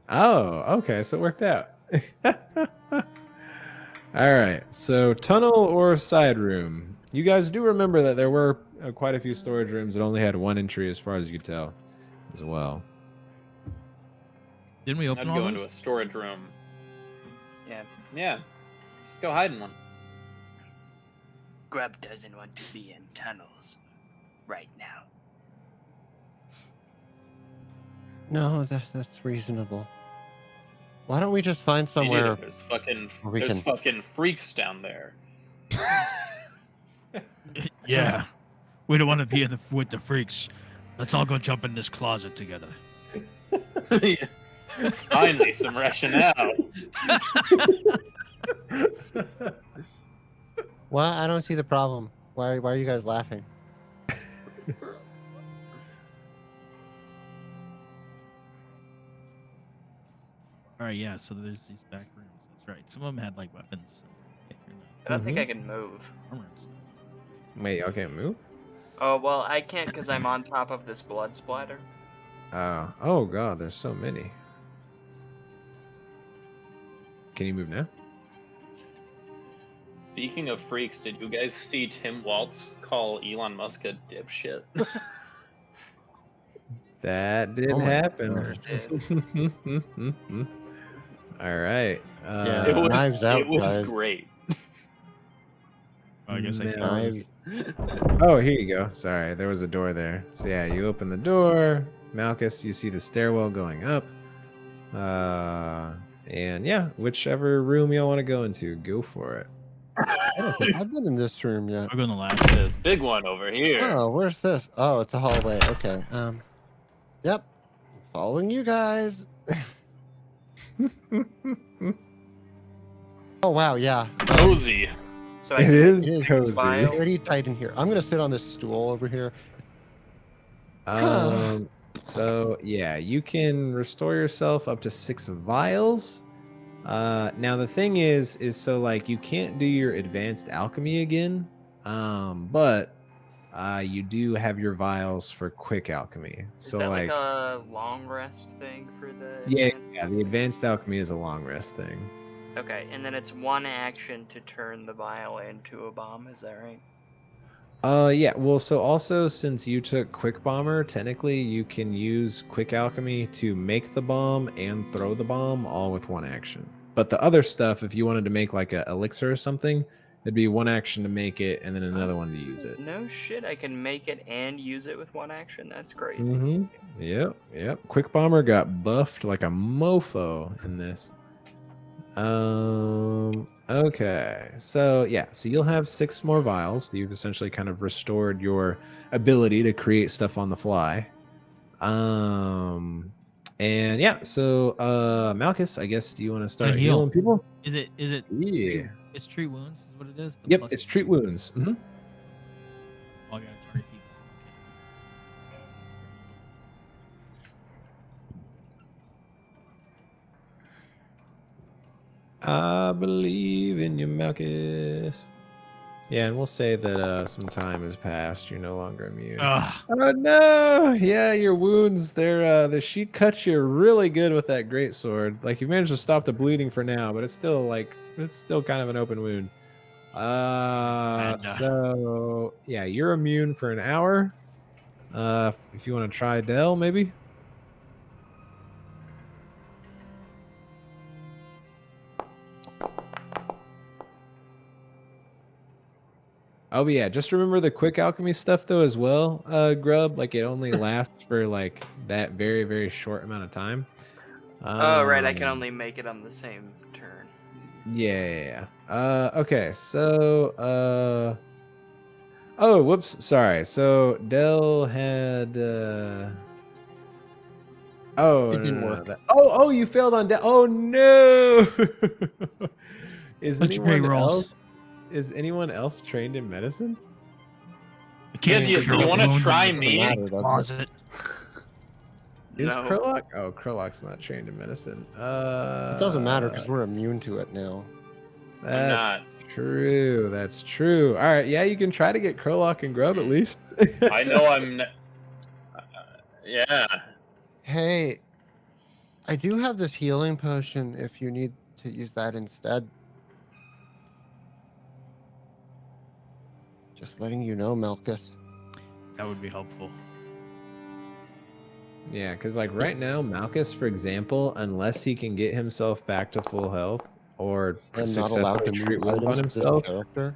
Oh, okay, so it worked out. All right, so tunnel or side room. You guys do remember that there were quite a few storage rooms that only had 1 entry as far as you could tell as well. Didn't we I'd open all go into those? a storage room. Yeah. Yeah, just go hide in one. Grub doesn't want to be in tunnels right now. No, that's reasonable. Why don't we just find You somewhere? do. There's fucking where we there's can- fucking freaks down there. Yeah. We don't want to be with the freaks. Let's all go jump in this closet together. Finally, some rationale. Well, I don't see the problem. Why are you guys laughing? All right, yeah. So there's these back rooms. That's right. Some of them had like weapons. So you're not I don't think I can move. armor and stuff. Wait, y'all can't move? Oh, well, I can't because I'm on top of this blood splatter. Oh god, there's so many. Can you move now? Speaking of freaks, did you guys see Tim Waltz call Elon Musk a dipshit? That did Oh my happen. All right. Yeah. It was, Knives Out, it was guys. great. I guess I can. Knives. Oh, here you go. Sorry, there was a door there. So yeah, you open the door. Malchus, you see the stairwell going up. And yeah, whichever room y'all want to go into, go for it. I don't think I've been in this room yet. I'll go in the last. This big one over here. Oh, where's this? Oh, it's a hallway. Okay. Yep. Following you guys. Oh wow, yeah. Cozy. So I It can is It is cozy. file. pretty tight in here. I'm gonna sit on this stool over here. So yeah, you can restore yourself up to 6 vials. Now the thing is so like you can't do your advanced alchemy again, but you do have your vials for quick alchemy. Is So that like, a long rest thing for the yeah, advanced yeah, the advanced alchemy is a long rest thing. Okay, and then it's 1 action to turn the vial into a bomb, is that right? Yeah, well, so also since you took quick bomber, technically you can use quick alchemy to make the bomb and throw the bomb all with 1 action. But the other stuff, if you wanted to make like a elixir or something, it'd be 1 action to make it and then another one to use it. No shit, I can make it and use it with 1 action? That's crazy. Mm-hmm. Yep. Quick bomber got buffed like a mofo in this. Okay. So yeah, so you'll have 6 more vials. You've essentially kind of restored your ability to create stuff on the fly. And yeah, so Malchus, I guess, do you want to start heal. healing people? Is it? Yeah. It's treat wounds. Is what it is. The Yep, plus- it's treat wounds. Mm-hmm. Oh, I gotta target people. I believe in you, Malchus. Yeah, and we'll say that some time has passed. You're no longer immune. Ugh. Oh no! Yeah, your wounds. The sheet cut you really good with that great sword. Like you managed to stop the bleeding for now, but it's still kind of an open wound. So yeah, you're immune for an hour. If you want to try Dell, maybe. Oh but yeah, just remember the quick alchemy stuff though as well, Grub. Like it only lasts for like that very, very short amount of time. Oh, right. I can only make it on the same turn. Yeah. Okay, so oh, whoops, sorry. So Dell had oh It didn't no, work. oh you failed on Dell. Oh no. Is Bunch of great rolls. anyone else trained in medicine? I can't Yeah, Do you want to try me? matter, doesn't it? closet. Is No. Krulok? Oh, Krulok's not trained in medicine. It doesn't matter because we're immune to it now. That's not. true. That's true. All right. Yeah, you can try to get Krulok and Grub at least. I know I'm. Yeah. Hey, I do have this healing potion if you need to use that instead. Just letting you know, Malchus. That would be helpful. Yeah, because like right now, Malchus, for example, unless he can get himself back to full health or I'm not allowed successfully to treat move wounds on items with this himself. character.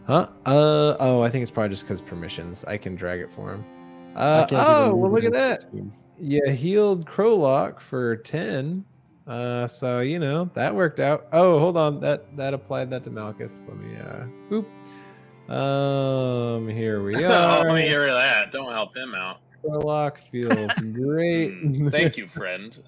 Huh? Oh, I think it's probably just because permissions. I can drag it for him. I can't even Oh, move well, look it at into that. this game. Yeah, healed Krolok for 10. So you know that worked out. Oh, hold on. That applied that to Malchus. Let me boop. Here we Oh, are. let me hear that. Don't help him out. Krolok feels great. Thank you, friend.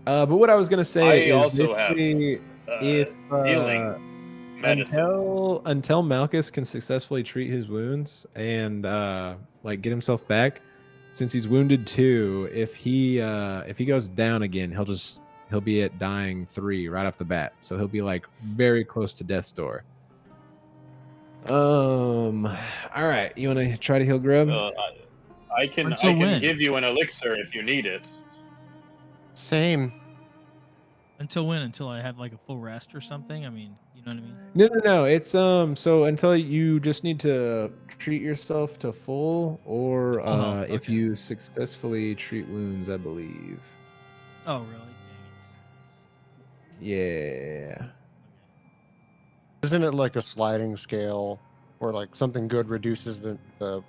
But what I was gonna say I is also have basically if healing medicine. until Malchus can successfully treat his wounds and like get himself back, since he's wounded 2, if he goes down again, he'll be at dying 3 right off the bat. So he'll be like very close to death's door. All right, you want to try to heal Grub? I can Until when? give you an elixir if you need it. Same. Until when? Until I have like a full rest or something? I mean, you know what I mean? No. It's so until you just need to treat yourself to full, or Full health, if okay. you successfully treat wounds, I believe. Oh, really? Dang Yeah. Isn't it like a sliding scale where like something good reduces the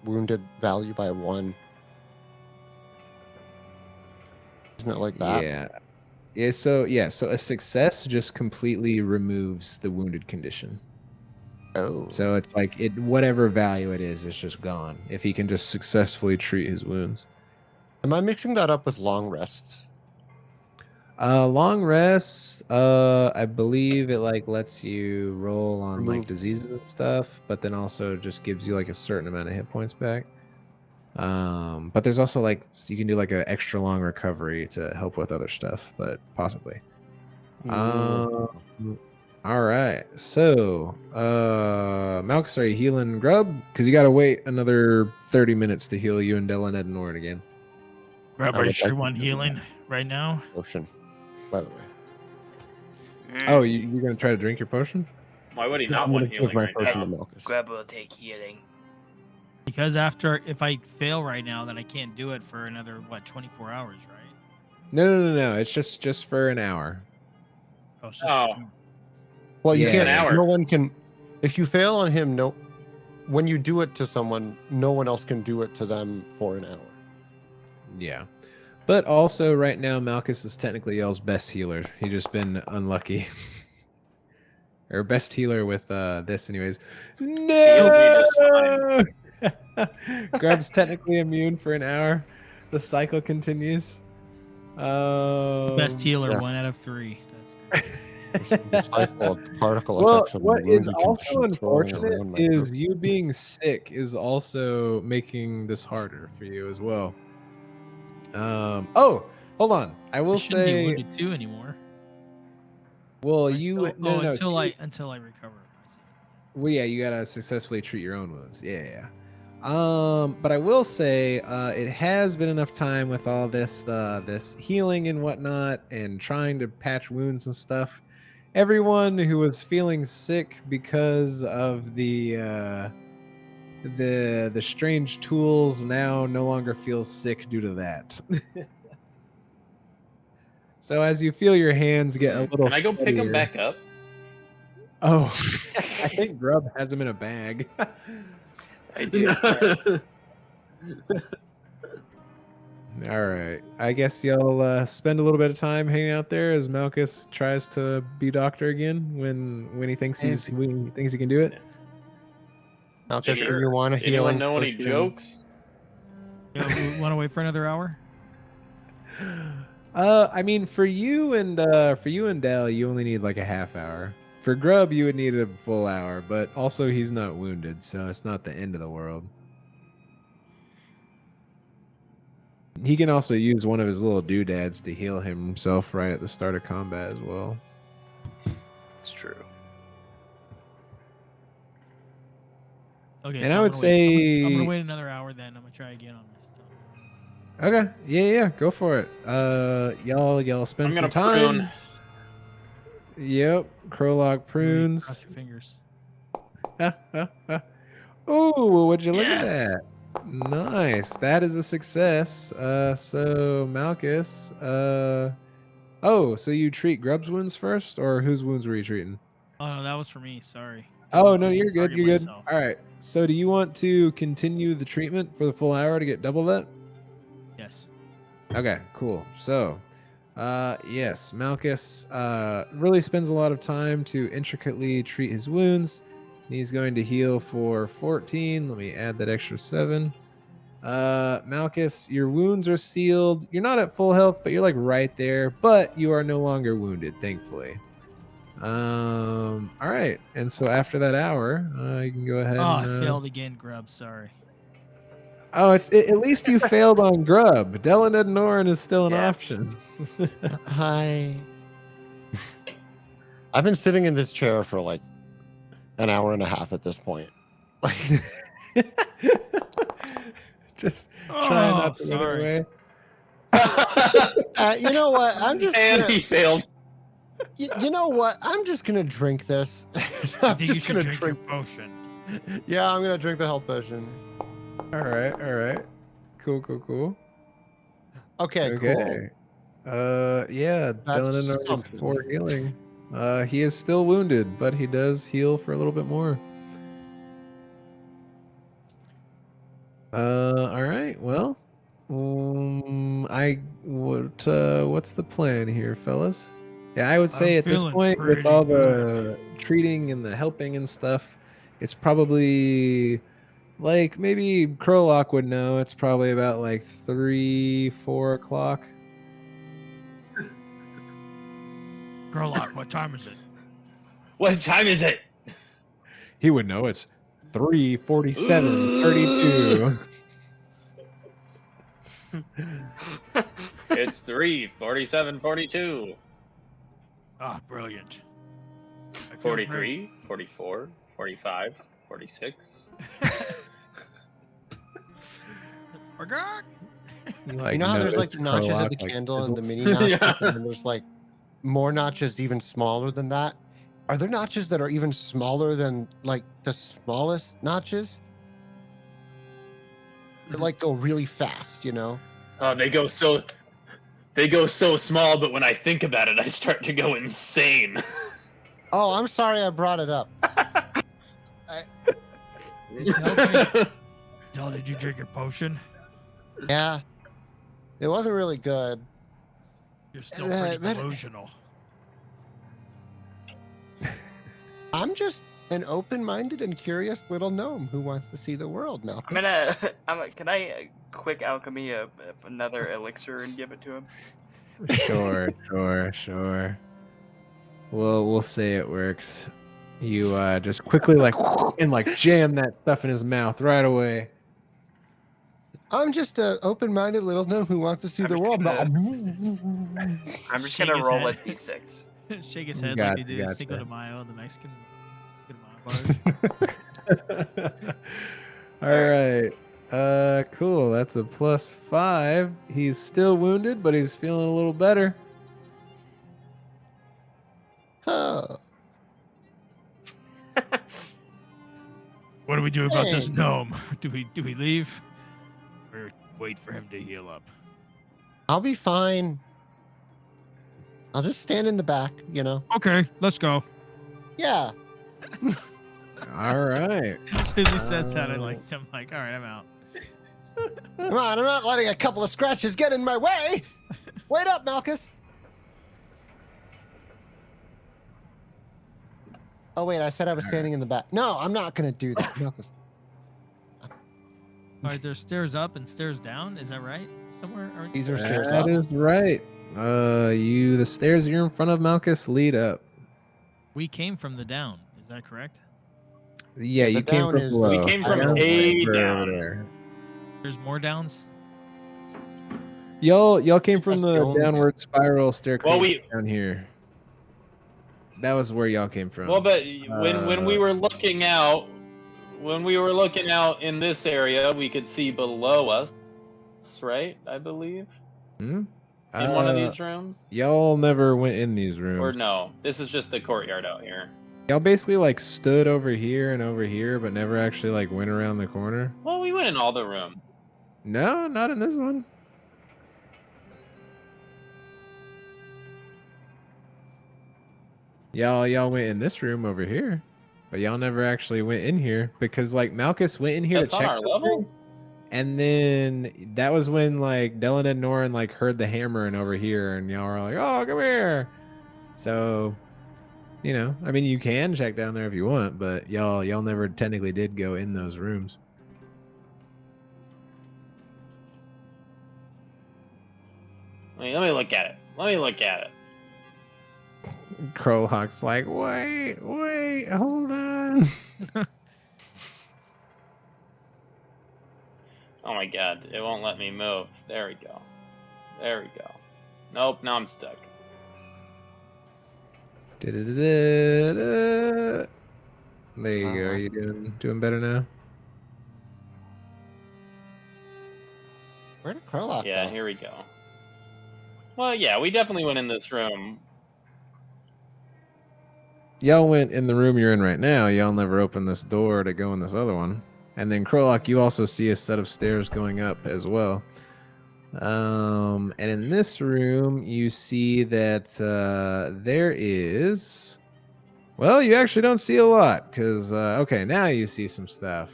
wounded value by 1? Isn't it like that? Yeah. So a success just completely removes the wounded condition. Oh. So it's like whatever value it is, it's just gone if he can just successfully treat his wounds. Am I mixing that up with long rests? Long rests, I believe it like lets you roll on like Remove. diseases and stuff, but then also just gives you like a certain amount of hit points back. But there's also like you can do like an extra long recovery to help with other stuff, but possibly. All right. So, Malchus, are you healing Grub? Because you got to wait another 30 minutes to heal you and Dylan and Norin again. Grub, I are you would sure like you to want do healing right now? Potion, by the way. Oh, you're going to try to drink your potion? Why would he Yeah, not I'm want gonna give healing my right potion now? to Malchus. Grub will take healing. Because if I fail right now, then I can't do it for another, 24 hours, right? No. It's just for an hour. Oh, it's just, Oh. Well, you Yeah, can't. an hour. No one can. If you fail on him, no. When you do it to someone, no one else can do it to them for an hour. Yeah. But also, right now, Malchus is technically y'all's best healer. He just been unlucky. Or best healer with this, anyways. No! Grub's technically immune for an hour. The cycle continues. best healer, yes. 1 out of 3. That's great. The cycle of the particle Well, effects of what the is wounded also condition swirling unfortunate around my is group. you being sick is also making this harder for you as well. Oh, hold on. I will I shouldn't be say wounded 2 anymore. Well, Right? you Oh, no, until see, I recover. I see. well, yeah, you gotta successfully treat your own wounds. Yeah, yeah. But I will say, it has been enough time with all this, this healing and whatnot, and trying to patch wounds and stuff. Everyone who was feeling sick because of the strange tools now no longer feels sick due to that. So as you feel your hands get a little Can I go pick him steadier- back up? Oh, I think Grub has them in a bag. I do. All right. I guess y'all spend a little bit of time hanging out there as Malchus tries to be doctor again when he thinks he can do it. Malchus, Sure. do you want a Anyone healing know any potion? jokes? We want to wait for another hour. I mean, for you and Dal, you only need like a half hour. For Grub, you would need a full hour, but also he's not wounded, so it's not the end of the world. He can also use one of his little doodads to heal himself right at the start of combat as well. It's true. Okay. And so I I'm would gonna wait. I'm say- gonna wait another hour. Then I'm gonna try again on this stuff. Okay, yeah, go for it. Y'all spend I'm some gonna time. prune. Yep, Krolok prunes. Cross your fingers. Oh, would you look Yes! at that? Nice. That is a success. So Malchus, oh, so you treat Grub's wounds first, or whose wounds were you treating? Oh no, that was for me. Sorry. Oh no, you're good. Target You're good. myself. All right. So do you want to continue the treatment for the full hour to get double that? Yes. Okay, cool. So, yes, Malchus really spends a lot of time to intricately treat his wounds. He's going to heal for 14. Let me add that extra 7. Malchus, your wounds are sealed. You're not at full health, but you're like right there. But you are no longer wounded, thankfully. All right. And so after that hour, you can go ahead. Oh, and, I failed again, Grub. Sorry. Oh, at least you failed on Grub. Delined Norin is still an Yeah. option. Hi. I've been sitting in this chair for like an hour and a half at this point. Just try not to sorry. run away. You know what? I'm just And gonna, he failed. you know what? I'm just gonna drink this. I I'm think you just should gonna drink drink. your potion. Yeah, I'm gonna drink the health potion. All right. Cool. Okay, cool. Yeah, That's Delined Norin is something. 4 healing. He is still wounded, but he does heal for a little bit more. All right. Well, what's the plan here, fellas? Yeah, I would say I'm at this feeling point, with pretty all the treating and the helping and stuff, it's probably like maybe Krolok would know. It's probably about like 3-4 o'clock. Growlock, what time is it? What time is it? He would know. It's 3:47:32. It's 3:47:42. Ah, brilliant. I feel 43, 44, 45, 46. great. You know how there's like the notches of the candle and the mini notches, Yeah. and then there's like more notches even smaller than that. Are there notches that are even smaller than like the smallest notches? They like go really fast, you know? Oh, they go so small, but when I think about it, I start to go insane. Oh, I'm sorry I brought it up. Del, did you drink your potion? Yeah. It wasn't really good. You're still pretty but- delusional. I'm just an open-minded and curious little gnome who wants to see the world, Malcolm. Can I quick alchemy another elixir and give it to him? Sure. We'll say it works. You just quickly jam that stuff in his mouth right away. I'm just an open-minded little gnome who wants to see I'm the just world. I'm just Shake gonna his roll a head. d6. Shake his head Gotcha, like they do gotcha. Cinco de Mayo, the Mexican Mayo bars. All right. Cool. That's a +5. He's still wounded, but he's feeling a little better. Oh. What do we do about this Hey. gnome? Do we leave? Or wait for him to heal up? I'll be fine. I'll just stand in the back, you know. Okay, let's go. Yeah. All right. As soon as he says that, I'm like, all right, I'm out. Come on, I'm not letting a couple of scratches get in my way. Wait up, Malchus. Oh wait, I said I was standing in the back. No, I'm not gonna do that, Malchus. All right, there's stairs up and stairs down. Is that right? Somewhere? These are stairs up. That is right. The stairs you're in front of, Malchus, lead up. We came from the down. Is that correct? Yeah, The you came down from is below. the- We came from Down A over down. there. There's more downs. Y'all came from That's the the only- downward spiral staircase Well, we- down here. That was where y'all came from. Well, but when we were looking out, in this area, we could see below us, right? I believe Hmm? in one of these rooms. Y'all never went in these rooms. Or no, this is just the courtyard out here. Y'all basically like stood over here, but never actually like went around the corner. Well, we went in all the rooms. No, not in this one. Y'all went in this room over here, but y'all never actually went in here because like Malchus went in here That's to on check our something, level. and then that was when like Dylan and Norin like heard the hammering over here, and y'all were like, "Oh, come here!" So, you know, I mean, you can check down there if you want, but y'all never technically did go in those rooms. Let me look at it. Crowhawk's like, wait, hold on. Oh my god, it won't let me move. There we go. Nope, now I'm stuck. Da-da-da-da-da. There you go. Are you doing better now? Where did Krolok Yeah, go? here we go. Well, yeah, we definitely went in this room. Y'all went in the room you're in right now. Y'all never opened this door to go in this other one. And then Krolok, you also see a set of stairs going up as well. And in this room, you see that there is... Well, you actually don't see a lot because, okay, now you see some stuff.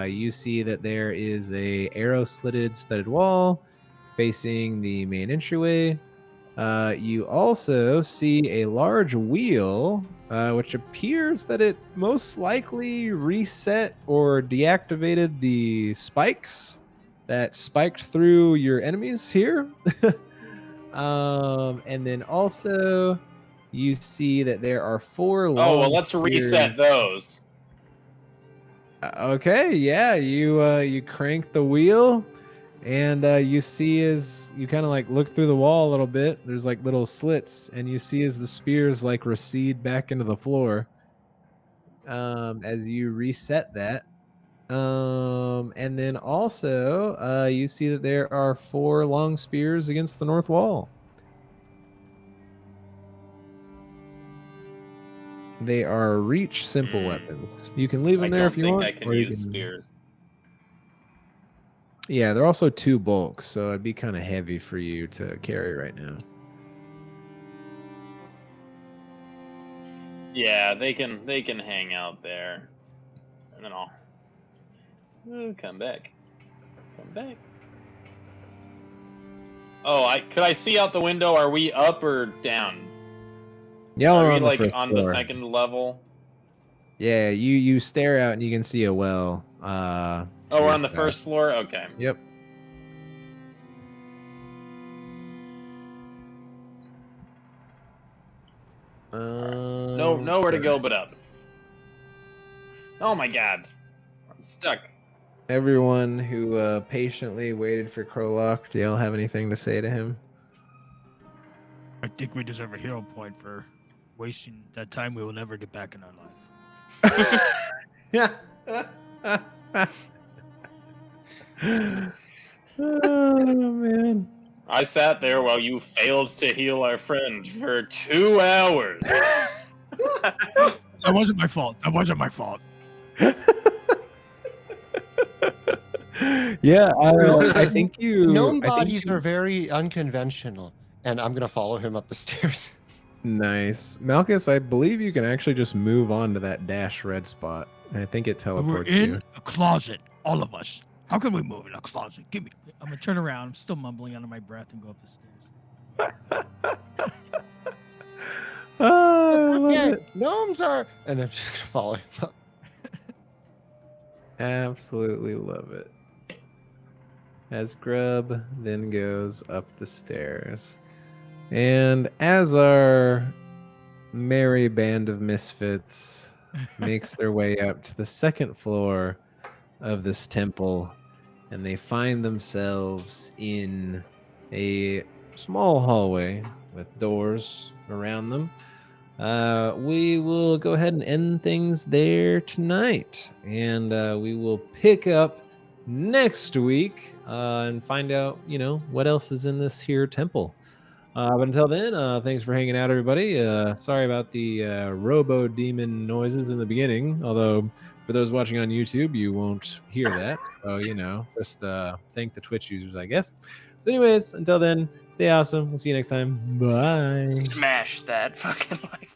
You see that there is a arrow-slitted studded wall facing the main entryway. You also see a large wheel, which appears that it most likely reset or deactivated the spikes that spiked through your enemies here. And then also you see that there are 4 long Oh, well, let's reset those. Okay, yeah, you crank the wheel. And you see as you kind of like look through the wall a little bit, there's like little slits, and you see as the spears like recede back into the floor as you reset that. And then also you see that there are 4 long spears against the north wall. They are reach simple weapons. You can leave them there if you want. I don't think I can or you use spears. Yeah, they're also 2 bulks, so it'd be kind of heavy for you to carry right now. Yeah, they can hang out there, and then I'll come back. Oh, could I see out the window? Are we up or down? Y'all Are are we on the like first on the floor. second level? Yeah, you stare out and you can see a well. Oh, we're on the first floor. Okay. Yep. Nowhere to go but up. Oh my god, I'm stuck. Everyone who patiently waited for Krolok, do y'all have anything to say to him? I think we deserve a hero point for wasting that time we will never get back in our life. Yeah. Oh man. I sat there while you failed to heal our friend for 2 hours. That wasn't my fault. That wasn't my fault. Yeah, I think you. Gnome I think bodies you- are very unconventional, and I'm gonna follow him up the stairs. Nice, Malchus. I believe you can actually just move on to that dash red spot. I think it We're teleports in you. a closet, all of us. How can we move in a closet? Give me. I'm gonna turn around. I'm still mumbling under my breath and go up the stairs. Oh, I love Yeah, it. gnomes are, and I'm just gonna follow him up. Absolutely love it. As Grub then goes up the stairs. And as our merry band of misfits makes their way up to the second floor of this temple, and they find themselves in a small hallway with doors around them. We will go ahead and end things there tonight, and we will pick up next week and find out, what else is in this here temple. But until then, thanks for hanging out, everybody. Sorry about the robo demon noises in the beginning, although for those watching on YouTube, you won't hear that. So, just thank the Twitch users, I guess. So anyways, until then, stay awesome. We'll see you next time. Bye. Smash that fucking like.